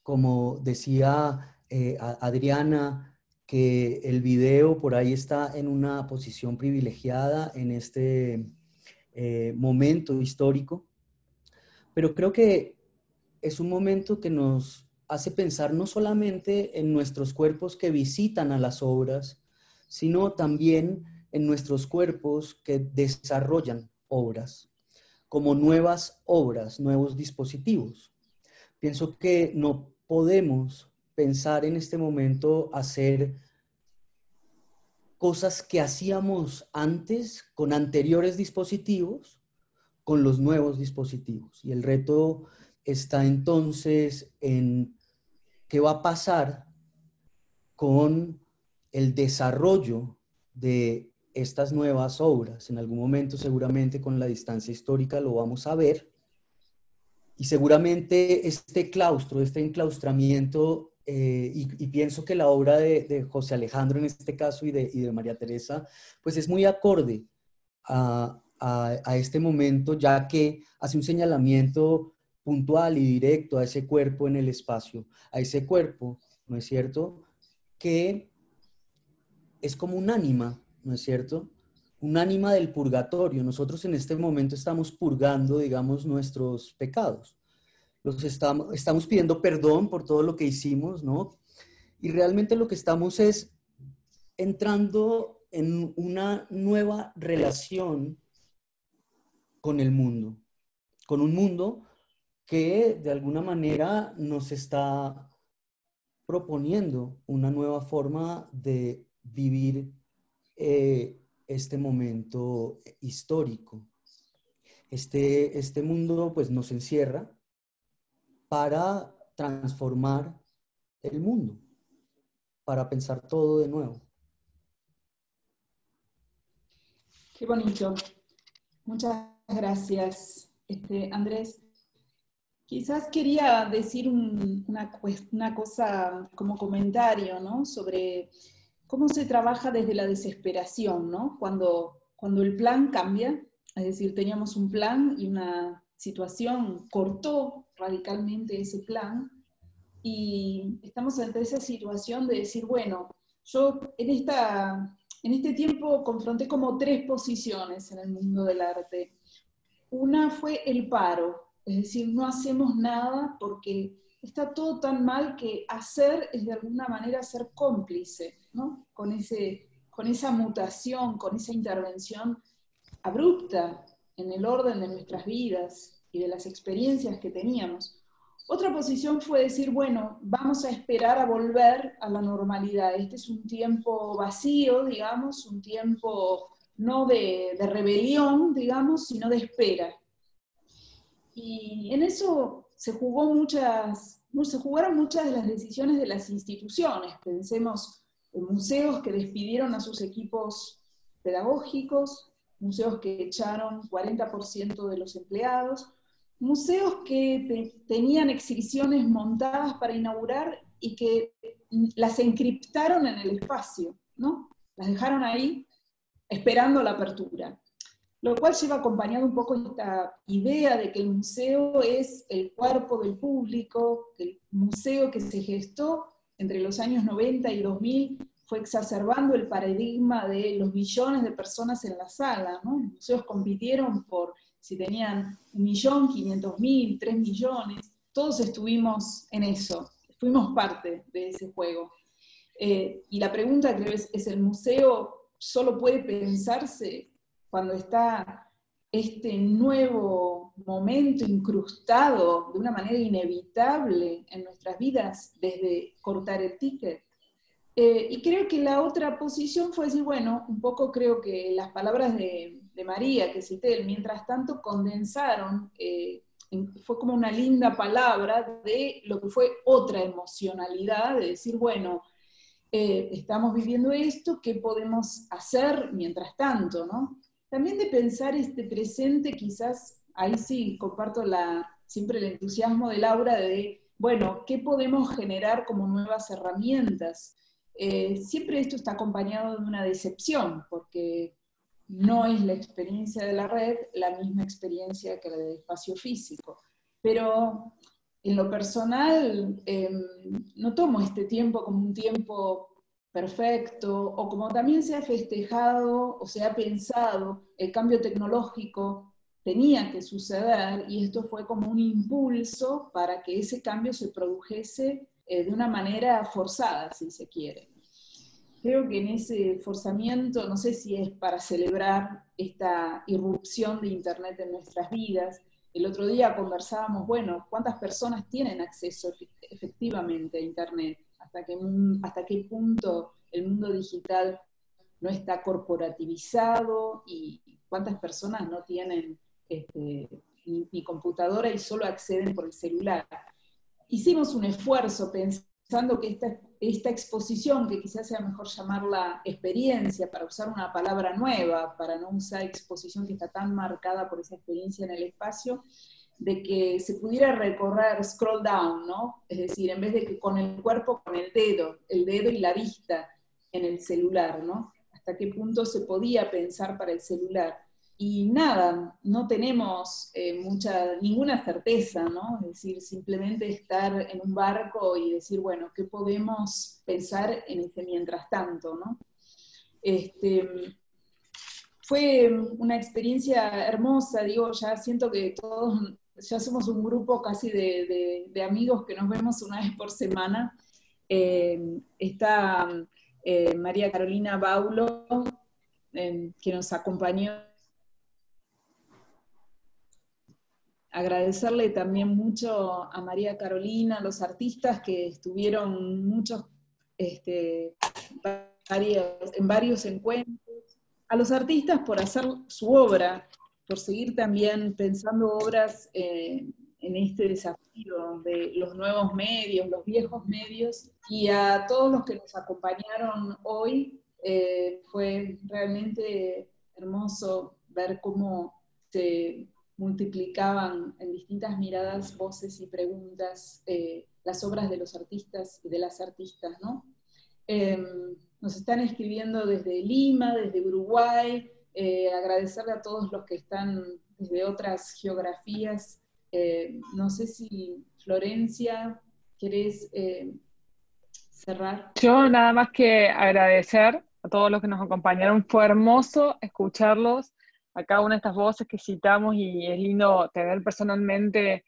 como decía Adriana, que el video por ahí está en una posición privilegiada en este momento histórico, pero creo que es un momento que nos hace pensar no solamente en nuestros cuerpos que visitan a las obras, sino también en nuestros cuerpos que desarrollan obras, como nuevas obras, nuevos dispositivos. Pienso que no podemos pensar en este momento hacer cosas que hacíamos antes con anteriores dispositivos, con los nuevos dispositivos. Y el reto está entonces en qué va a pasar con el desarrollo de estas nuevas obras. En algún momento, seguramente con la distancia histórica lo vamos a ver. Y seguramente este claustro, este enclaustramiento, y pienso que la obra de José Alejandro en este caso y de María Teresa, pues es muy acorde a este momento, ya que hace un señalamiento puntual y directo a ese cuerpo en el espacio, a ese cuerpo, ¿no es cierto?, que es como un ánima, ¿no es cierto?, un ánima del purgatorio. Nosotros en este momento estamos purgando, digamos, nuestros pecados. Estamos pidiendo perdón por todo lo que hicimos, ¿no? Y realmente lo que estamos es entrando en una nueva relación con el mundo, con un mundo que de alguna manera nos está proponiendo una nueva forma de vivir este momento histórico. Este mundo pues nos encierra para transformar el mundo, para pensar todo de nuevo. Qué bonito. Muchas gracias, Andrés. Quizás quería decir una cosa como comentario, ¿no? Sobre cómo se trabaja desde la desesperación, ¿no? Cuando el plan cambia, es decir, teníamos un plan y una situación cortó radicalmente ese plan, y estamos ante esa situación de decir, bueno, yo en este tiempo confronté como 3 posiciones en el mundo del arte. Una fue el paro, es decir, no hacemos nada porque está todo tan mal que hacer es de alguna manera ser cómplice, ¿no? Con esa mutación, con esa intervención abrupta en el orden de nuestras vidas y de las experiencias que teníamos. Otra posición fue decir, bueno, vamos a esperar a volver a la normalidad. Este es un tiempo vacío, digamos, un tiempo no de rebelión, digamos, sino de espera. Y en eso se jugaron muchas de las decisiones de las instituciones. Pensemos en museos que despidieron a sus equipos pedagógicos, museos que echaron 40% de los empleados, museos que tenían exhibiciones montadas para inaugurar y que las encriptaron en el espacio, ¿no? Las dejaron ahí esperando la apertura. Lo cual lleva acompañado un poco esta idea de que el museo es el cuerpo del público, que el museo que se gestó entre los años 90 y 2000 fue exacerbando el paradigma de los millones de personas en la sala, ¿no? Los museos compitieron por si tenían 1.500.000, 3 millones, todos estuvimos en eso, fuimos parte de ese juego. Y la pregunta creo es ¿el museo solo puede pensarse cuando está este nuevo momento incrustado de una manera inevitable en nuestras vidas desde cortar el ticket? Y creo que la otra posición fue decir, bueno, un poco creo que las palabras de María que cité, mientras tanto condensaron, fue como una linda palabra de lo que fue otra emocionalidad, de decir, bueno, estamos viviendo esto, ¿qué podemos hacer mientras tanto, ¿no? También de pensar este presente, quizás, ahí sí comparto siempre el entusiasmo de Laura de, bueno, ¿qué podemos generar como nuevas herramientas? Siempre esto está acompañado de una decepción, porque no es la experiencia de la red la misma experiencia que la del espacio físico. Pero en lo personal, no tomo este tiempo como un tiempo perfecto, o como también se ha festejado o se ha pensado, el cambio tecnológico tenía que suceder, y esto fue como un impulso para que ese cambio se produjese de una manera forzada, si se quiere. Creo que en ese forzamiento, no sé si es para celebrar esta irrupción de Internet en nuestras vidas. El otro día conversábamos, bueno, ¿cuántas personas tienen acceso efectivamente a Internet? ¿Hasta qué punto el mundo digital no está corporativizado? ¿Y cuántas personas no tienen ni computadora y solo acceden por el celular? Hicimos un esfuerzo pensando que esta exposición, que quizás sea mejor llamarla experiencia, para usar una palabra nueva, para no usar exposición que está tan marcada por esa experiencia en el espacio, de que se pudiera recorrer scroll down, ¿no? Es decir, en vez de que con el cuerpo, con el dedo y la vista en el celular, ¿no? Hasta qué punto se podía pensar para el celular. Y nada, no tenemos ninguna certeza, ¿no? Es decir, simplemente estar en un barco y decir, bueno, ¿qué podemos pensar en ese mientras tanto, ¿no? Fue una experiencia hermosa, digo, ya siento que todos, ya somos un grupo casi de amigos que nos vemos una vez por semana. Está María Carolina Baulo, que nos acompañó. Agradecerle también mucho a María Carolina, a los artistas que estuvieron en varios encuentros, a los artistas por hacer su obra, seguir también pensando obras en este desafío de los nuevos medios, los viejos medios, y a todos los que nos acompañaron hoy. Fue realmente hermoso ver cómo se multiplicaban en distintas miradas, voces y preguntas las obras de los artistas y de las artistas, ¿no? Nos están escribiendo desde Lima, desde Uruguay, agradecerle a todos los que están desde otras geografías. No sé si Florencia, ¿querés cerrar? Yo nada más que agradecer a todos los que nos acompañaron. Fue hermoso escucharlos, a cada una de estas voces que citamos, y es lindo tener personalmente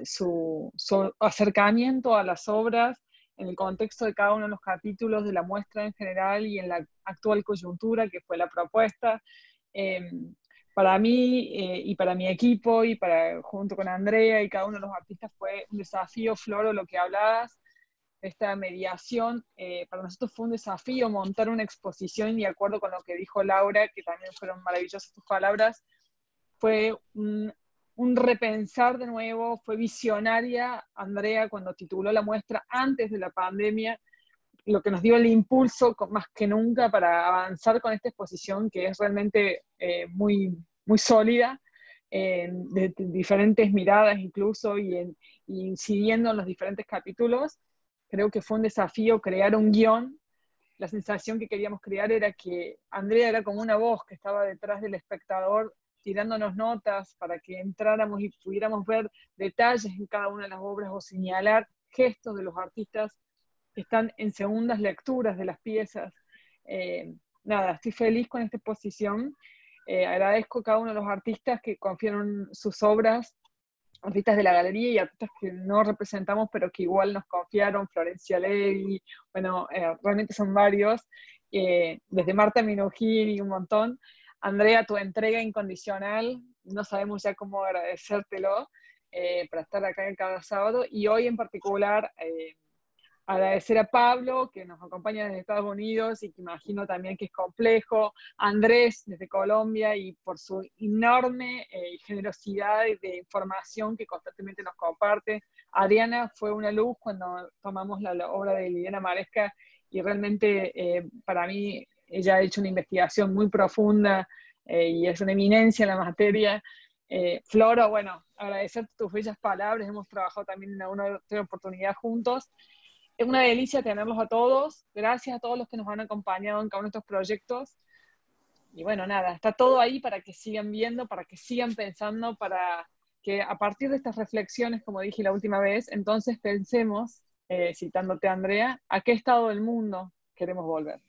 su acercamiento a las obras en el contexto de cada uno de los capítulos de la muestra en general y en la actual coyuntura que fue la propuesta. Para mí y para mi equipo y junto con Andrea y cada uno de los artistas fue un desafío, Floro, lo que hablabas, esta mediación. Para nosotros fue un desafío montar una exposición, y de acuerdo con lo que dijo Laura, que también fueron maravillosas tus palabras, fue un repensar de nuevo. Fue visionaria Andrea cuando tituló la muestra antes de la pandemia, lo que nos dio el impulso más que nunca para avanzar con esta exposición, que es realmente muy, muy sólida, de diferentes miradas incluso, y incidiendo en los diferentes capítulos. Creo que fue un desafío crear un guión. La sensación que queríamos crear era que Andrea era como una voz que estaba detrás del espectador, tirándonos notas para que entráramos y pudiéramos ver detalles en cada una de las obras o señalar gestos de los artistas que están en segundas lecturas de las piezas. Nada, estoy feliz con esta exposición. Agradezco a cada uno de los artistas que confiaron sus obras, artistas de la galería y artistas que no representamos, pero que igual nos confiaron, Florencia Levi, bueno, realmente son varios, desde Marta Minujiri y un montón. Andrea, tu entrega incondicional, no sabemos ya cómo agradecértelo para estar acá en cada sábado, y hoy en particular agradecer a Pablo, que nos acompaña desde Estados Unidos y que imagino también que es complejo, Andrés desde Colombia, y por su enorme generosidad de información que constantemente nos comparte. Adriana fue una luz cuando tomamos la obra de Liliana Maresca, y realmente para mí ella ha hecho una investigación muy profunda y es una eminencia en la materia. Floro, bueno, agradecerte tus bellas palabras, hemos trabajado también en alguna otra oportunidad juntos. Es una delicia tenerlos a todos. Gracias a todos los que nos han acompañado en cada uno de estos proyectos. Y bueno, nada, está todo ahí para que sigan viendo, para que sigan pensando, para que a partir de estas reflexiones, como dije la última vez, entonces pensemos, citándote, Andrea, ¿a qué estado del mundo queremos volver?